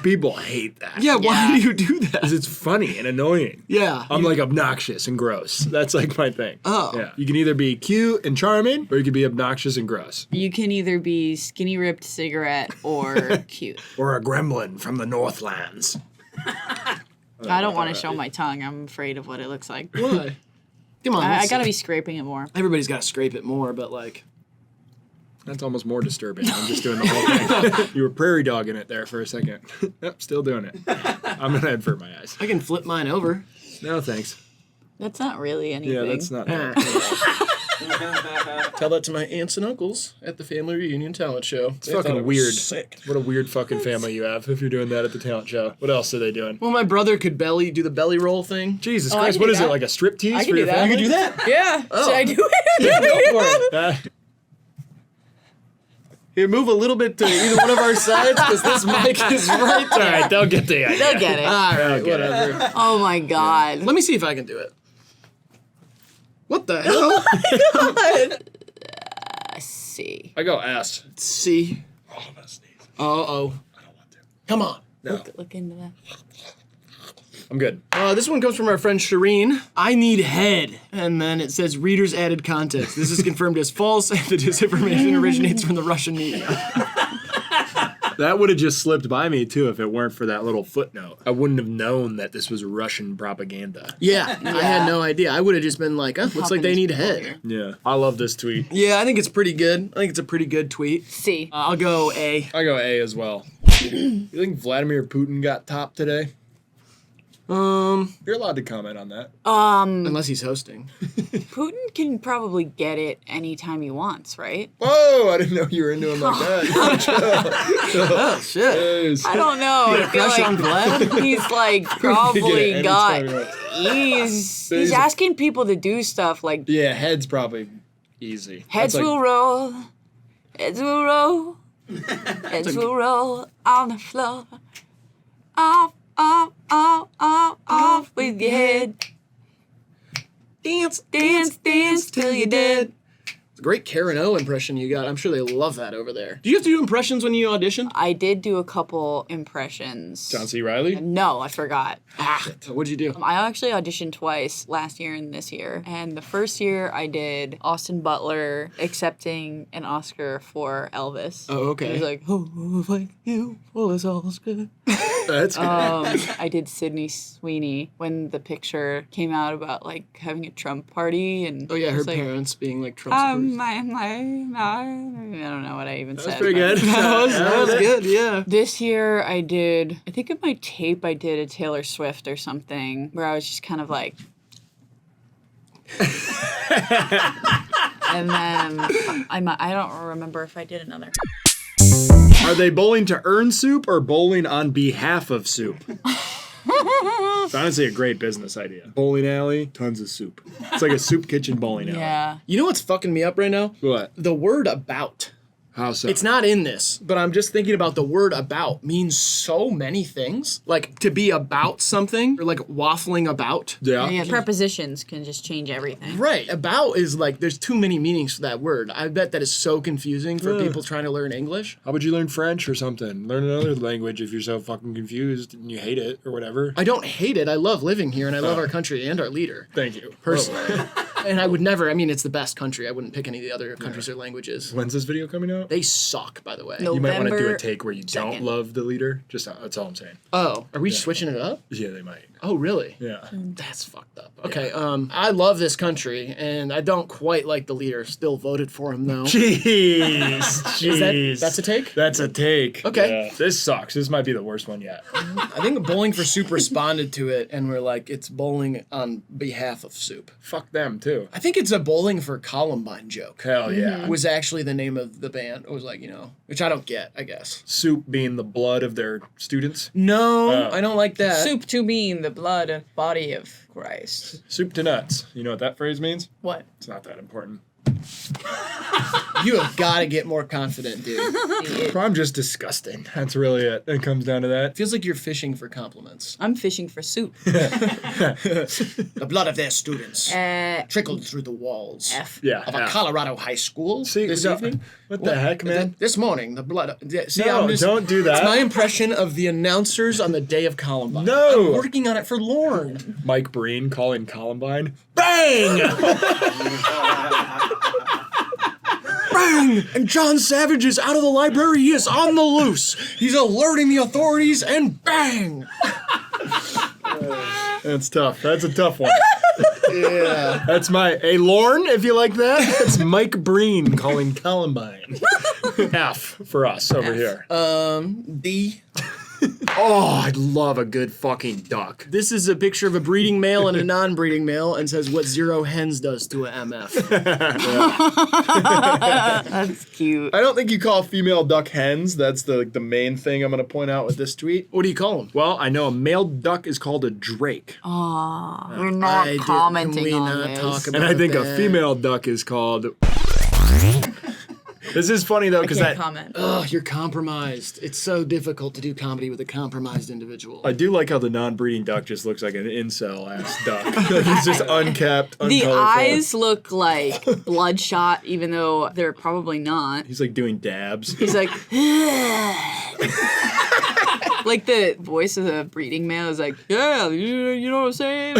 Speaker 3: People hate that.
Speaker 2: Yeah, why do you do that?
Speaker 3: Because it's funny and annoying.
Speaker 2: Yeah.
Speaker 3: I'm like obnoxious and gross. That's like my thing.
Speaker 2: Oh.
Speaker 3: Yeah. You can either be cute and charming or you can be obnoxious and gross.
Speaker 1: You can either be skinny ripped cigarette or cute.
Speaker 3: Or a gremlin from the Northlands.
Speaker 1: I don't want to show my tongue. I'm afraid of what it looks like.
Speaker 2: Why? Come on.
Speaker 1: I
Speaker 2: let's
Speaker 1: gotta
Speaker 2: see.
Speaker 1: be scraping it more.
Speaker 2: Everybody's got to scrape it more, but like.
Speaker 3: That's almost more disturbing. I'm just doing the whole thing. You were prairie dogging it there for a second. Yep, still doing it. I'm going to avert my eyes.
Speaker 2: I can flip mine over.
Speaker 3: No, thanks.
Speaker 1: That's not really anything.
Speaker 3: Yeah, that's not
Speaker 2: Tell that to my aunts and uncles at the family reunion talent show.
Speaker 3: It's fucking weird.
Speaker 2: Sick.
Speaker 3: What a weird fucking family you have if you're doing that at the talent show. What else are they doing?
Speaker 2: Well, my brother could do the belly roll thing.
Speaker 3: Jesus
Speaker 1: Oh, I
Speaker 3: Christ,
Speaker 1: can
Speaker 3: what
Speaker 1: do
Speaker 3: is it,
Speaker 1: that.
Speaker 3: like a strip tease
Speaker 1: I
Speaker 3: for
Speaker 1: can
Speaker 3: your
Speaker 1: do that.
Speaker 3: family?
Speaker 1: You can
Speaker 2: do that?
Speaker 1: Yeah.
Speaker 2: Oh.
Speaker 1: Should I do it?
Speaker 2: Yeah, go for it. Here, move a little bit to either one of our sides because this mic is right there.
Speaker 3: All right, they'll get the idea.
Speaker 1: They'll get it.
Speaker 2: All right, whatever.
Speaker 1: Oh my god.
Speaker 2: Let me see if I can do it. What the hell?
Speaker 1: C.
Speaker 3: I go S.
Speaker 2: C.
Speaker 3: Oh, I'm gonna sneeze.
Speaker 2: Uh-oh.
Speaker 3: I don't want to.
Speaker 2: Come on.
Speaker 3: No,
Speaker 1: Look into that.
Speaker 3: I'm good.
Speaker 2: This one comes from our friend Shireen. I need head. And then it says readers added context. This is confirmed as false and the disinformation originates from the Russian media.
Speaker 3: That would have just slipped by me too if it weren't for that little footnote. I wouldn't have known that this was Russian propaganda.
Speaker 2: Yeah, I had no idea. I would have just been like, looks like they need head.
Speaker 3: Yeah, I love this tweet.
Speaker 2: Yeah, I think it's pretty good. I think it's a pretty good tweet.
Speaker 1: C.
Speaker 2: I'll go A.
Speaker 3: I go A as well. You think Vladimir Putin got top today? You're allowed to comment on that.
Speaker 2: Unless he's hosting.
Speaker 1: Putin can probably get it anytime he wants, right?
Speaker 3: Whoa, I didn't know you were into him like that.
Speaker 2: Oh, shit.
Speaker 1: I don't know. I feel
Speaker 2: Crush on
Speaker 1: like
Speaker 2: Vlad?
Speaker 1: he's like probably got. He's asking people to do stuff like
Speaker 3: Yeah, head's probably easy.
Speaker 1: heads
Speaker 3: That's like-
Speaker 1: will roll, heads will roll, heads will roll on the floor. Off with your head.
Speaker 2: Dance,
Speaker 1: Dance till you're dead.
Speaker 2: It's a great Karen O impression you got. I'm sure they love that over there. Do you have to do impressions when you audition?
Speaker 1: I did do a couple impressions.
Speaker 3: John C. Reilly?
Speaker 1: No, I forgot.
Speaker 2: What'd you do?
Speaker 1: I actually auditioned twice, last year and this year. And the first year I did Austin Butler accepting an Oscar for Elvis.
Speaker 2: Oh, okay.
Speaker 1: He was like, oh, thank you for this Oscar.
Speaker 3: That's good.
Speaker 1: I did Sydney Sweeney when the picture came out about like having a Trump party and
Speaker 2: Oh yeah, her
Speaker 1: it's like,
Speaker 2: parents being like Trump supporters.
Speaker 1: I don't know what I even said.
Speaker 2: That's pretty
Speaker 1: but-
Speaker 2: good. that was good, yeah.
Speaker 1: This year I think in my tape I did a Taylor Swift or something where I was just kind of like. And then I don't remember if I did another.
Speaker 3: Are they bowling to earn soup or bowling on behalf of soup? It's honestly a great business idea. Bowling alley, tons of soup. It's like a soup kitchen bowling alley.
Speaker 1: Yeah.
Speaker 2: You know what's fucking me up right now?
Speaker 3: What?
Speaker 2: The word about.
Speaker 3: How so?
Speaker 2: It's not in this, but I'm just thinking about the word about means so many things. Like to be about something or like waffling about.
Speaker 3: Yeah.
Speaker 1: Yeah, prepositions can just change everything.
Speaker 2: Right. About is like, there's too many meanings for that word. I bet that is so confusing for people trying to learn English.
Speaker 3: How about you learn French or something? Learn another language if you're so fucking confused and you hate it or whatever.
Speaker 2: I don't hate it. I love living here and I love our country and our leader.
Speaker 3: Thank you.
Speaker 2: Personally. And I would never, it's the best country. I wouldn't pick any of the other countries or languages.
Speaker 3: When's this video coming out?
Speaker 2: They suck, by the way.
Speaker 1: No.
Speaker 3: You might want to do a
Speaker 1: November
Speaker 3: take where you
Speaker 1: 2nd.
Speaker 3: don't love the leader. Just that's all I'm saying.
Speaker 2: Oh, are we switching it up?
Speaker 3: Yeah, they might.
Speaker 2: Oh, really?
Speaker 3: Yeah.
Speaker 2: That's fucked up. Okay, I love this country, and I don't quite like the leader. Still voted for him, though.
Speaker 3: Jeez.
Speaker 2: That's a take?
Speaker 3: That's a take.
Speaker 2: Okay.
Speaker 3: Yeah. This sucks. This might be the worst one yet.
Speaker 2: I think Bowling for Soup responded to it, and we're like, it's bowling on behalf of soup.
Speaker 3: Fuck them too.
Speaker 2: I think it's a Bowling for Columbine joke.
Speaker 3: Hell yeah.
Speaker 2: Was actually the name of the band. It was like, which I don't get, I guess.
Speaker 3: Soup being the blood of their students.
Speaker 2: No, I don't like that.
Speaker 1: Soup to mean the blood and body of Christ.
Speaker 3: Soup to nuts. You know what that phrase means?
Speaker 1: What?
Speaker 3: It's not that important.
Speaker 2: You have got to get more confident, dude.
Speaker 3: I'm just disgusting. That's really it. It comes down to that.
Speaker 2: Feels like you're fishing for compliments.
Speaker 1: I'm fishing for soup.
Speaker 2: The blood of their students trickled through the walls
Speaker 1: F.
Speaker 3: Yeah.
Speaker 2: of a Colorado high school this
Speaker 3: no,
Speaker 2: evening.
Speaker 3: What the heck, man?
Speaker 2: This morning, the blood. See,
Speaker 3: No, don't do that.
Speaker 2: It's my impression of the announcers on the day of Columbine.
Speaker 3: No.
Speaker 2: I'm working on it for Lauren.
Speaker 3: Mike Breen calling Columbine. Bang!
Speaker 2: Bang! And John Savage is out of the library. He is on the loose. He's alerting the authorities, and bang!
Speaker 3: That's tough. That's a tough one.
Speaker 2: Yeah.
Speaker 3: That's hey, Lorne, if you like that. That's Mike Breen calling Columbine. F for us over here.
Speaker 2: D.
Speaker 3: Oh, I love a good fucking duck.
Speaker 2: This is a picture of a breeding male and a non-breeding male, and says what zero hens does to a MF.
Speaker 1: That's cute.
Speaker 3: I don't think you call female duck hens. That's the main thing I'm going to point out with this tweet.
Speaker 2: What do you call them?
Speaker 3: Well, I know a male duck is called a drake.
Speaker 1: We're not commenting
Speaker 2: Can we
Speaker 1: on
Speaker 2: not
Speaker 1: this.
Speaker 2: talk about
Speaker 3: And I think a
Speaker 2: that?
Speaker 3: female duck is called... This is funny though, because
Speaker 1: Can't comment.
Speaker 2: Ugh, you're compromised. It's so difficult to do comedy with a compromised individual.
Speaker 3: I do like how the non-breeding duck just looks like an incel ass duck. He's just unkept,
Speaker 1: The
Speaker 3: uncolorful.
Speaker 1: eyes look like bloodshot, even though they're probably not.
Speaker 3: He's like doing dabs.
Speaker 1: He's like, like the voice of the breeding male is like, yeah, you know what I'm saying?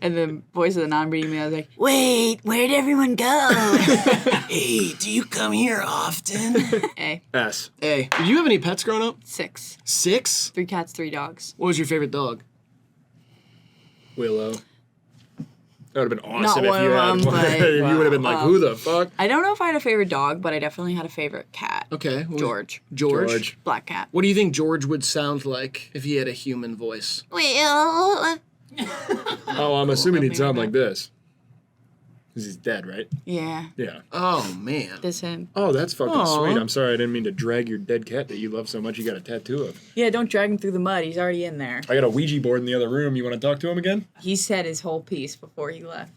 Speaker 1: And the voice of the non-breeding male is like, wait, where'd everyone go?
Speaker 2: Hey, do you come here often?
Speaker 1: A.
Speaker 3: S.
Speaker 2: Hey, did you have any pets growing up?
Speaker 1: 6.
Speaker 2: 6?
Speaker 1: 3 cats, 3 dogs.
Speaker 2: What was your favorite dog?
Speaker 3: Willow. That would have been awesome
Speaker 1: Not
Speaker 3: if you
Speaker 1: one
Speaker 3: had
Speaker 1: of them,
Speaker 3: one.
Speaker 1: but-
Speaker 3: You would have been like, who the fuck?
Speaker 1: I don't know if I had a favorite dog, but I definitely had a favorite cat.
Speaker 2: Okay.
Speaker 1: George.
Speaker 2: George?
Speaker 1: Black cat.
Speaker 2: What do you think George would sound like if he had a human voice?
Speaker 1: Well,
Speaker 3: Oh, I'm assuming he'd
Speaker 1: Something
Speaker 3: sound
Speaker 1: like
Speaker 3: like this. Because he's dead, right?
Speaker 1: yeah,
Speaker 3: Yeah.
Speaker 2: Oh, man.
Speaker 1: this him.
Speaker 3: Oh, that's fucking
Speaker 2: Aw.
Speaker 3: sweet. I'm sorry I didn't mean to drag your dead cat that you love so much you got a tattoo of.
Speaker 1: Yeah, don't drag him through the mud. He's already in there.
Speaker 3: I got a Ouija board in the other room. You want to talk to him again?
Speaker 1: He said his whole piece before he left.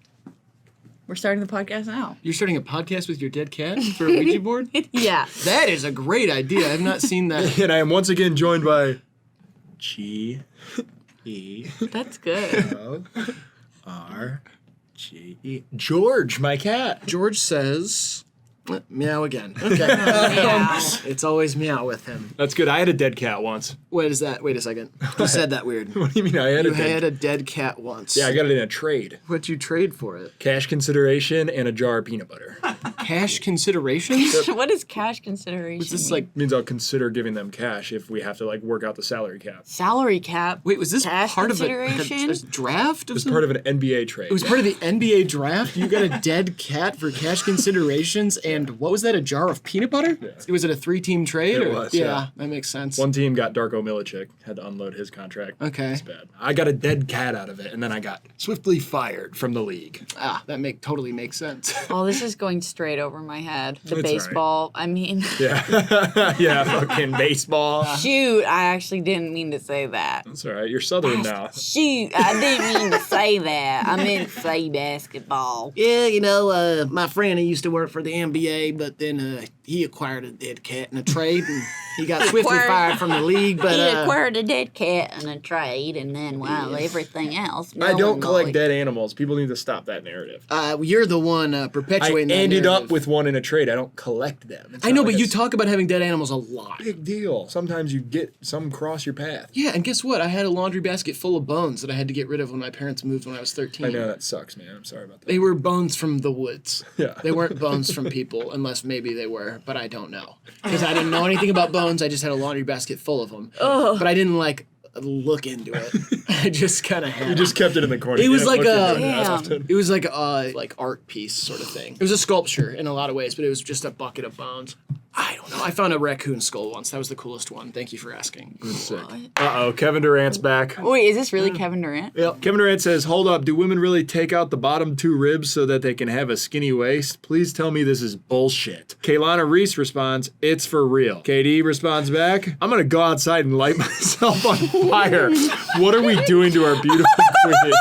Speaker 1: We're starting the podcast now.
Speaker 2: You're starting a podcast with your dead cat for a Ouija board?
Speaker 1: Yeah.
Speaker 2: That is a great idea. I've not seen that.
Speaker 3: And I am once again joined by G E
Speaker 1: That's good.
Speaker 3: O R G E George, my cat.
Speaker 2: George says, meow again. Okay.
Speaker 1: Meow.
Speaker 2: It's always meow with him.
Speaker 3: That's good. I had a dead cat once.
Speaker 2: What is that? Wait a second. You said that weird.
Speaker 3: What do you mean I had
Speaker 2: You
Speaker 3: a dead
Speaker 2: had a dead cat once.
Speaker 3: Yeah, I got it in a trade.
Speaker 2: What'd you trade for it?
Speaker 3: Cash consideration and a jar of peanut butter.
Speaker 2: Cash considerations?
Speaker 1: What is cash consideration?
Speaker 2: Was this
Speaker 1: mean?
Speaker 2: like,
Speaker 3: Means I'll consider giving them cash if we have to like work out the salary cap.
Speaker 1: salary cap?
Speaker 2: wait, was this
Speaker 1: Cash
Speaker 2: part of
Speaker 1: consideration?
Speaker 2: a draft?
Speaker 3: It was part of an NBA trade.
Speaker 2: It was part of the NBA draft? You got a dead cat for cash considerations and what was that, a jar of peanut butter?
Speaker 3: Yeah.
Speaker 2: Was it a 3-team trade?
Speaker 3: It
Speaker 2: or?
Speaker 3: was,
Speaker 2: Yeah,
Speaker 3: yeah.
Speaker 2: that makes sense.
Speaker 3: One team got Darko Milicic, had to unload his contract.
Speaker 2: Okay.
Speaker 3: It's bad. I got a dead cat out of it, and then I got swiftly fired from the league.
Speaker 2: Ah, that totally makes sense.
Speaker 1: Oh, this is going straight over my head. The
Speaker 3: It's all right.
Speaker 1: baseball. I mean,
Speaker 3: Yeah. Yeah, fucking baseball.
Speaker 1: shoot, I actually didn't mean to say that.
Speaker 3: That's all right. You're Southern now.
Speaker 1: Shoot, I didn't mean to say that. I meant to say basketball.
Speaker 2: Yeah, my friend, he used to work for the NBA, but then he acquired a dead cat in a trade, and he got swiftly
Speaker 1: Acquired-
Speaker 2: fired from the league. But
Speaker 1: He acquired a dead cat in a trade, and then, wow, everything else.
Speaker 3: I
Speaker 1: no
Speaker 3: don't
Speaker 1: one
Speaker 3: collect
Speaker 1: liked.
Speaker 3: dead animals. People need to stop that narrative.
Speaker 2: you're the one
Speaker 3: I
Speaker 2: perpetuating that
Speaker 3: ended up
Speaker 2: narrative.
Speaker 3: with one in a trade. I don't collect them. It's
Speaker 2: I
Speaker 3: not
Speaker 2: know,
Speaker 3: like
Speaker 2: but you
Speaker 3: a
Speaker 2: talk about having dead animals a lot.
Speaker 3: big deal. Sometimes you get some cross your path.
Speaker 2: Yeah, and guess what? I had a laundry basket full of bones that I had to get rid of when my parents moved when I was 13.
Speaker 3: I know that sucks, man. I'm sorry about that.
Speaker 2: They were bones from the woods.
Speaker 3: Yeah.
Speaker 2: They weren't bones from people, unless maybe they were, but I don't know. Because I didn't know anything about bones. I just had a laundry basket full of them. But I didn't, look into it. I just kind of had
Speaker 3: You just kept it in the corner.
Speaker 2: It was
Speaker 3: You
Speaker 2: like
Speaker 3: didn't look
Speaker 2: a-
Speaker 3: into it as
Speaker 1: Damn.
Speaker 3: often.
Speaker 2: It was like a art piece sort of thing. It was a sculpture in a lot of ways, but it was just a bucket of bones. I don't know. I found a raccoon skull once. That was the coolest one. Thank you for asking.
Speaker 3: Sick. Uh-oh, Kevin Durant's back.
Speaker 1: Wait, is this really Kevin Durant?
Speaker 2: Yep.
Speaker 3: Kevin Durant says, hold up, do women really take out the bottom 2 ribs so that they can have a skinny waist? Please tell me this is bullshit. Kaylana Reese responds, it's for real. KD responds back, I'm gonna go outside and light myself on fire. What are we doing to our beautiful queens?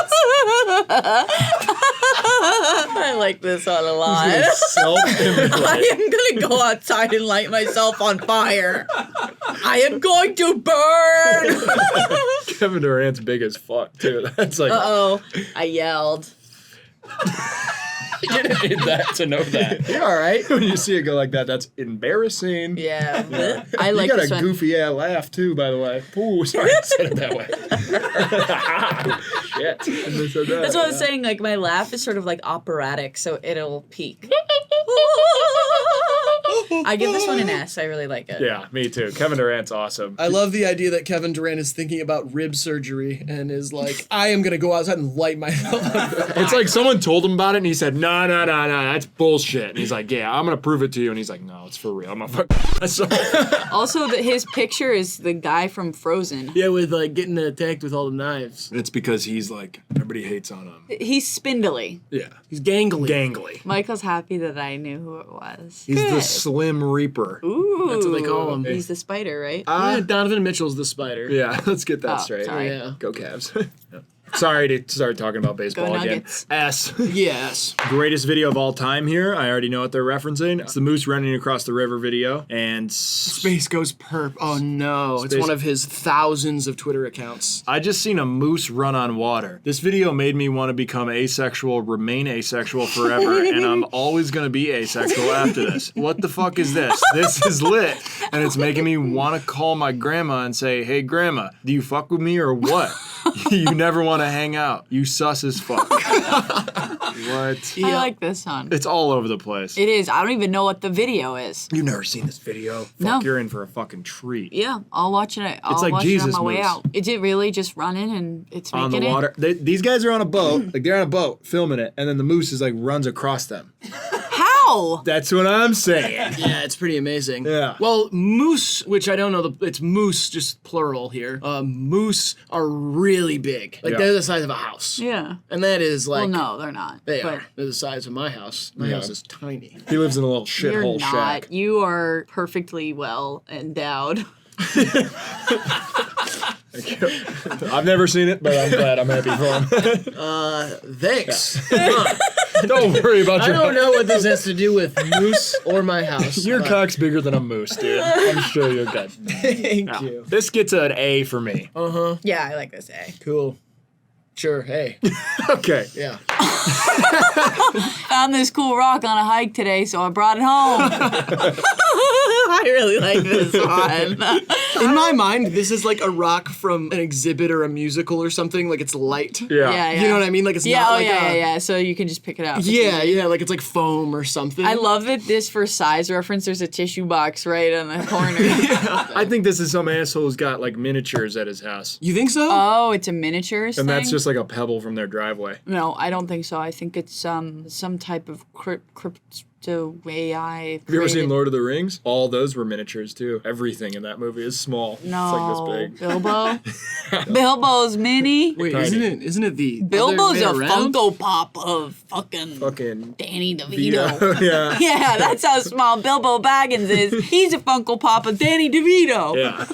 Speaker 1: I like this one a lot.
Speaker 3: Self-image.
Speaker 1: I am gonna go outside and light myself on fire. I am going to burn.
Speaker 3: Kevin Durant's big as fuck, too. That's like,
Speaker 1: Uh-oh. I yelled.
Speaker 3: you didn't need that to know that.
Speaker 2: You're all right.
Speaker 3: When you see it go like that, that's embarrassing.
Speaker 1: Yeah. I
Speaker 3: You
Speaker 1: like
Speaker 3: got
Speaker 1: this
Speaker 3: a
Speaker 1: one.
Speaker 3: goofy ass laugh too, by the way. Ooh, sorry I said it that way. Shit. I said that.
Speaker 1: That's what I was saying. Like, my laugh is sort of like operatic, so it'll peak. I give this one an S. I really like it.
Speaker 3: Yeah, me too. Kevin Durant's awesome.
Speaker 2: I love the idea that Kevin Durant is thinking about rib surgery and is like, I am going to go outside and light myself on fire.
Speaker 3: It's like someone told him about it and he said, no, that's bullshit. And he's like, yeah, I'm going to prove it to you. And he's like, no, it's for real. I'm going to fuck myself.
Speaker 1: Also, his picture is the guy from Frozen.
Speaker 2: Yeah, with getting attacked with all the knives.
Speaker 3: It's because he's like, everybody hates on him.
Speaker 1: He's spindly.
Speaker 3: Yeah.
Speaker 2: He's gangly.
Speaker 3: Gangly.
Speaker 1: Michael's happy that I knew who it was.
Speaker 3: He's the
Speaker 1: Good.
Speaker 3: Slim Reaper.
Speaker 1: Ooh.
Speaker 2: That's what they call him.
Speaker 1: He's the spider, right?
Speaker 2: Yeah, Donovan Mitchell's the spider.
Speaker 3: Yeah, let's get that
Speaker 1: Oh,
Speaker 3: straight.
Speaker 1: sorry.
Speaker 2: Yeah.
Speaker 3: Go Cavs. Sorry to start talking about baseball
Speaker 1: Go
Speaker 3: again.
Speaker 1: Nuggets.
Speaker 3: S.
Speaker 2: Yes.
Speaker 3: Greatest video of all time here. I already know what they're referencing. It's the moose running across the river video. And
Speaker 2: Space Goes Perp. Oh no. It's
Speaker 3: Space-
Speaker 2: one of his thousands of Twitter accounts.
Speaker 3: I just seen a moose run on water. This video made me want to become asexual, remain asexual forever, and I'm always going to be asexual after this. What the fuck is this? This is lit, and it's making me want to call my grandma and say, hey grandma, do you fuck with me or what? You never want to hang out. You sus as fuck. What?
Speaker 1: I like this one.
Speaker 3: It's all over the place.
Speaker 1: It is. I don't even know what the video is.
Speaker 3: You've never seen this video? Fuck,
Speaker 1: No.
Speaker 3: you're in for a fucking treat.
Speaker 1: Yeah, I'll watch it. I'll
Speaker 3: like
Speaker 1: watch
Speaker 3: Jesus
Speaker 1: it on my way
Speaker 3: moves.
Speaker 1: out. Is it really just running and it's
Speaker 3: On
Speaker 1: making
Speaker 3: the water. These guys are on a boat. Like, they're on a boat filming it, and then the moose is like runs across them.
Speaker 1: How?
Speaker 3: That's what I'm saying.
Speaker 2: Yeah, it's pretty amazing.
Speaker 3: Yeah.
Speaker 2: Well, moose, which I don't know, it's moose, just plural here. Moose are really big. Like,
Speaker 3: Yeah.
Speaker 2: they're the size of a house.
Speaker 1: Yeah.
Speaker 2: And that is like...
Speaker 1: Well, no, they're not.
Speaker 2: They
Speaker 1: but
Speaker 2: are. They're the size of my house. My
Speaker 3: Yeah.
Speaker 2: house is tiny.
Speaker 3: He lives in a little
Speaker 1: You're
Speaker 3: shithole
Speaker 1: not.
Speaker 3: shack.
Speaker 1: You are perfectly well endowed.
Speaker 3: I've never seen it, but I'm glad. I'm happy for him.
Speaker 2: Thanks.
Speaker 3: Don't worry about
Speaker 2: I
Speaker 3: your
Speaker 2: don't know what this has to do with moose or my house.
Speaker 3: Your cock's bigger than a moose, dude. I'm sure you're good.
Speaker 2: Thank you.
Speaker 3: This gets an A for me.
Speaker 1: Yeah, I like this A.
Speaker 2: Cool. Sure. Hey.
Speaker 3: Okay.
Speaker 2: Yeah.
Speaker 1: Found this cool rock on a hike today, so I brought it home. I really like this one.
Speaker 2: In my mind, this is like a rock from an exhibit or a musical or something. Like, it's light.
Speaker 3: Yeah.
Speaker 1: Yeah, yeah.
Speaker 2: You know what I mean? Like, it's
Speaker 1: Yeah,
Speaker 2: not
Speaker 1: oh
Speaker 2: like
Speaker 1: yeah,
Speaker 2: a...
Speaker 1: yeah. So you can just pick it up.
Speaker 2: Yeah, yeah, like it's like foam or something.
Speaker 1: I love that this for size reference. There's a tissue box right on the corner.
Speaker 3: I think this is some asshole who's got like minoatures at his house.
Speaker 2: You think so?
Speaker 1: Oh, it's a miniatures
Speaker 3: And
Speaker 1: thing?
Speaker 3: that's just like a pebble from their driveway.
Speaker 1: No, I don't think so. I think it's some type of crypto AI.
Speaker 3: Have you ever seen Lord of the Rings? All those were miniatures too. Everything in that movie is small.
Speaker 1: No,
Speaker 3: It's like this big.
Speaker 1: Bilbo. Bilbo's mini.
Speaker 2: Wait,
Speaker 3: Tiny.
Speaker 2: isn't it the
Speaker 1: Bilbo's a
Speaker 2: other way around?
Speaker 1: Funko Pop of fucking Danny DeVito.
Speaker 3: Yeah.
Speaker 1: Yeah, that's how small Bilbo Baggins is. He's a Funko Pop of Danny DeVito.
Speaker 3: Yeah.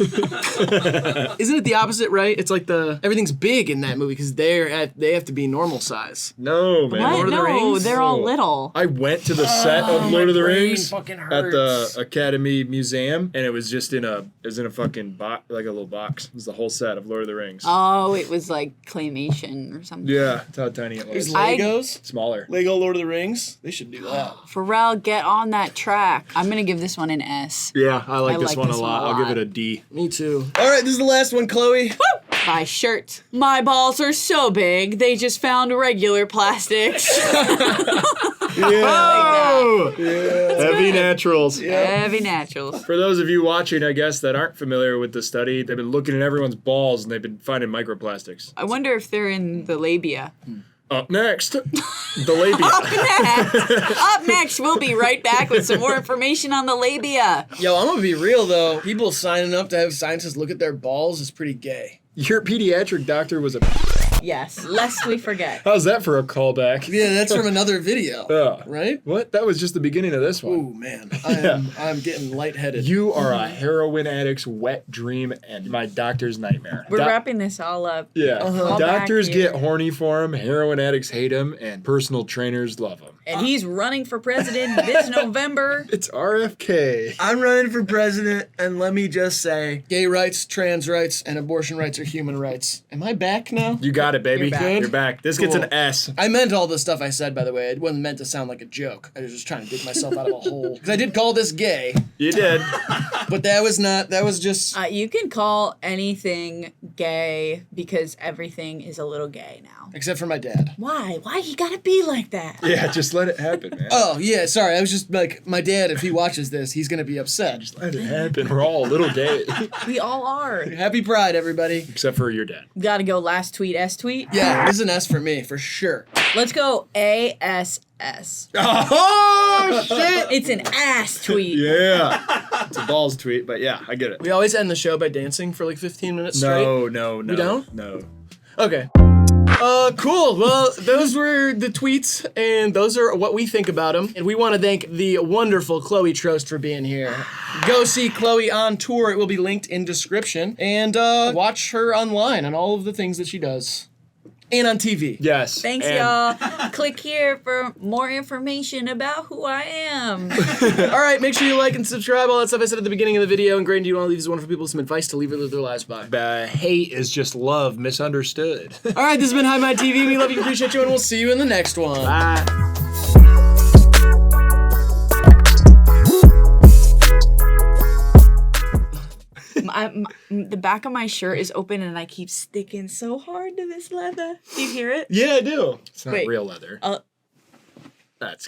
Speaker 2: Isn't it the opposite, right? It's like everything's big in that movie because they have to be normal size.
Speaker 3: No, man.
Speaker 1: What?
Speaker 2: Lord of the
Speaker 1: No,
Speaker 2: Rings?
Speaker 1: they're all little.
Speaker 3: I went to the set of Lord of the
Speaker 2: brain
Speaker 3: Rings
Speaker 2: fucking
Speaker 3: at the
Speaker 2: hurts.
Speaker 3: Academy Museum, and it was just in a fucking box, like a little box. It was the whole set of Lord of the Rings.
Speaker 1: Oh, it was like claymation or something.
Speaker 3: Yeah, that's how tiny it was.
Speaker 2: These Legos?
Speaker 3: Smaller.
Speaker 2: Lego Lord of the Rings? They should do that.
Speaker 1: Pharrell, get on that track. I'm gonna give this one an S.
Speaker 3: Yeah, I like
Speaker 1: I
Speaker 3: this
Speaker 1: like
Speaker 3: one
Speaker 1: this
Speaker 3: a
Speaker 1: one
Speaker 3: lot.
Speaker 1: a
Speaker 3: I'll give
Speaker 1: lot.
Speaker 3: it a D.
Speaker 2: Me too. All right, this is the last one, Chloe.
Speaker 1: By shirt. My balls are so big, they just found regular plastics.
Speaker 3: Oh! Heavy naturals.
Speaker 1: Heavy naturals.
Speaker 3: For those of you watching, I guess, that aren't familiar with the study, they've been looking at everyone's balls and they've been finding microplastics.
Speaker 1: I wonder if they're in the labia.
Speaker 3: Up next, the labia.
Speaker 1: Up next, we'll be right back with some more information on the labia.
Speaker 2: Yo, I'm gonna be real though. People signing up to have scientists look at their balls is pretty gay.
Speaker 3: Your pediatric doctor was a...
Speaker 1: Yes, lest we forget.
Speaker 3: How's that for a callback?
Speaker 2: Yeah, that's from another video.
Speaker 3: Yeah.
Speaker 2: Right?
Speaker 3: What? That was just the beginning of this one.
Speaker 2: Ooh, man. I'm getting lightheaded.
Speaker 3: You are a heroin addict's wet dream and my doctor's nightmare.
Speaker 1: We're wrapping this all up.
Speaker 3: Yeah.
Speaker 1: All back
Speaker 3: Doctors
Speaker 1: here.
Speaker 3: get horny for him, heroin addicts hate him, and personal trainers love him.
Speaker 1: And he's running for president this November.
Speaker 3: It's RFK.
Speaker 2: I'm running for president, and let me just say, gay rights, trans rights, and abortion rights are human rights. Am I back now?
Speaker 3: You got it, baby.
Speaker 1: You're back.
Speaker 3: You're back. This gets
Speaker 2: Cool.
Speaker 3: an S.
Speaker 2: I meant all the stuff I said, by the way. It wasn't meant to sound like a joke. I was just trying to dig myself out of a hole. Because I did call this gay,
Speaker 3: You did.
Speaker 2: but that was not, that was just...
Speaker 1: You can call anything gay because everything is a little gay now.
Speaker 2: Except for my dad.
Speaker 1: Why? Why you gotta be like that?
Speaker 3: Yeah, just let it happen, man.
Speaker 2: Oh, yeah, sorry. I was just like, my dad, if he watches this, he's going to be upset.
Speaker 3: Let it happen. We're all a little gay.
Speaker 1: We all are.
Speaker 2: Happy Pride, everybody.
Speaker 3: Except for your dad.
Speaker 1: Gotta go last tweet, S tweet.
Speaker 2: Yeah, this is an S for me, for sure.
Speaker 1: Let's go ASS.
Speaker 3: Oh, shit!
Speaker 1: It's an ass tweet.
Speaker 3: Yeah. It's a balls tweet, but yeah, I get it.
Speaker 2: We always end the show by dancing for like 15 minutes straight.
Speaker 3: No.
Speaker 2: We don't?
Speaker 3: No.
Speaker 2: Okay. Cool. Well, those were the tweets, and those are what we think about them. And we want to thank the wonderful Chloe Troast for being here. Go see Chloe on tour. It will be linked in description. And watch her online on all of the things that she does. and on TV.
Speaker 3: Yes.
Speaker 1: Thanks,
Speaker 3: and
Speaker 1: y'all. Click here for more information about who I am.
Speaker 2: All right, make sure you like and subscribe. All that stuff I said at the beginning of the video. And Graydon, do you want to leave these wonderful people some advice to leave or live their lives by?
Speaker 3: Hate is just love misunderstood.
Speaker 2: All right, this has been HIVEMIND TV. We love you, appreciate you, and we'll see you in the next one.
Speaker 3: Bye.
Speaker 1: The back of my shirt is open and I keep sticking so hard to this leather. Do you hear it?
Speaker 2: Yeah, I do.
Speaker 3: It's not
Speaker 1: Wait.
Speaker 3: real leather.
Speaker 1: Uh,
Speaker 3: That's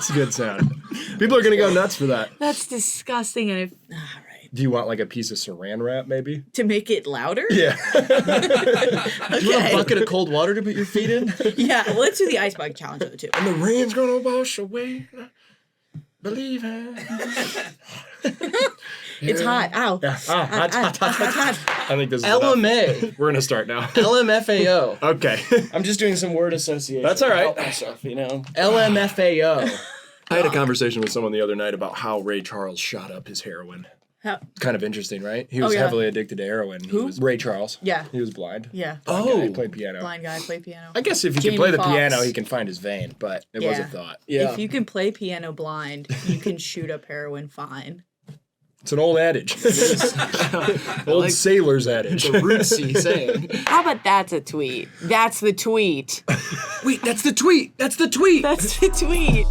Speaker 3: a good sound. People are gonna go nuts for that.
Speaker 1: That's disgusting. And all right.
Speaker 3: Do you want like a piece of saran wrap, maybe?
Speaker 1: To make it louder?
Speaker 3: Yeah.
Speaker 2: Do you want a bucket of cold water to put your feet in?
Speaker 1: Yeah, well, let's do the ice bucket challenge though too.
Speaker 3: And the rain's gonna wash away. Believe it.
Speaker 1: It's hot. Ow.
Speaker 3: Yeah. Hot. I think this is
Speaker 2: LMA.
Speaker 3: enough. We're gonna start now.
Speaker 2: LMFAO.
Speaker 3: Okay.
Speaker 2: I'm just doing some word association.
Speaker 3: That's all right.
Speaker 2: Help myself, you know. LMFAO.
Speaker 3: I had a conversation with someone the other night about how Ray Charles shot up his heroin.
Speaker 1: How-
Speaker 3: Kind of interesting, right? He was
Speaker 1: yeah.
Speaker 3: heavily addicted to heroin. He was Ray Charles.
Speaker 1: Yeah.
Speaker 3: He was blind.
Speaker 1: Yeah.
Speaker 3: He played piano.
Speaker 1: Blind guy play piano.
Speaker 3: I guess if he
Speaker 1: Jamie
Speaker 3: can play the
Speaker 1: Foxx.
Speaker 3: piano, he can find his vein, but it was a
Speaker 1: Yeah.
Speaker 3: thought.
Speaker 2: Yeah.
Speaker 1: If you can play piano blind, you can shoot up heroin fine.
Speaker 3: It's an old adage. Old sailor's adage.
Speaker 2: It's a rootsy saying.
Speaker 1: How about that's a tweet? That's the tweet.
Speaker 2: Wait, that's the tweet. That's the tweet.
Speaker 1: That's the tweet.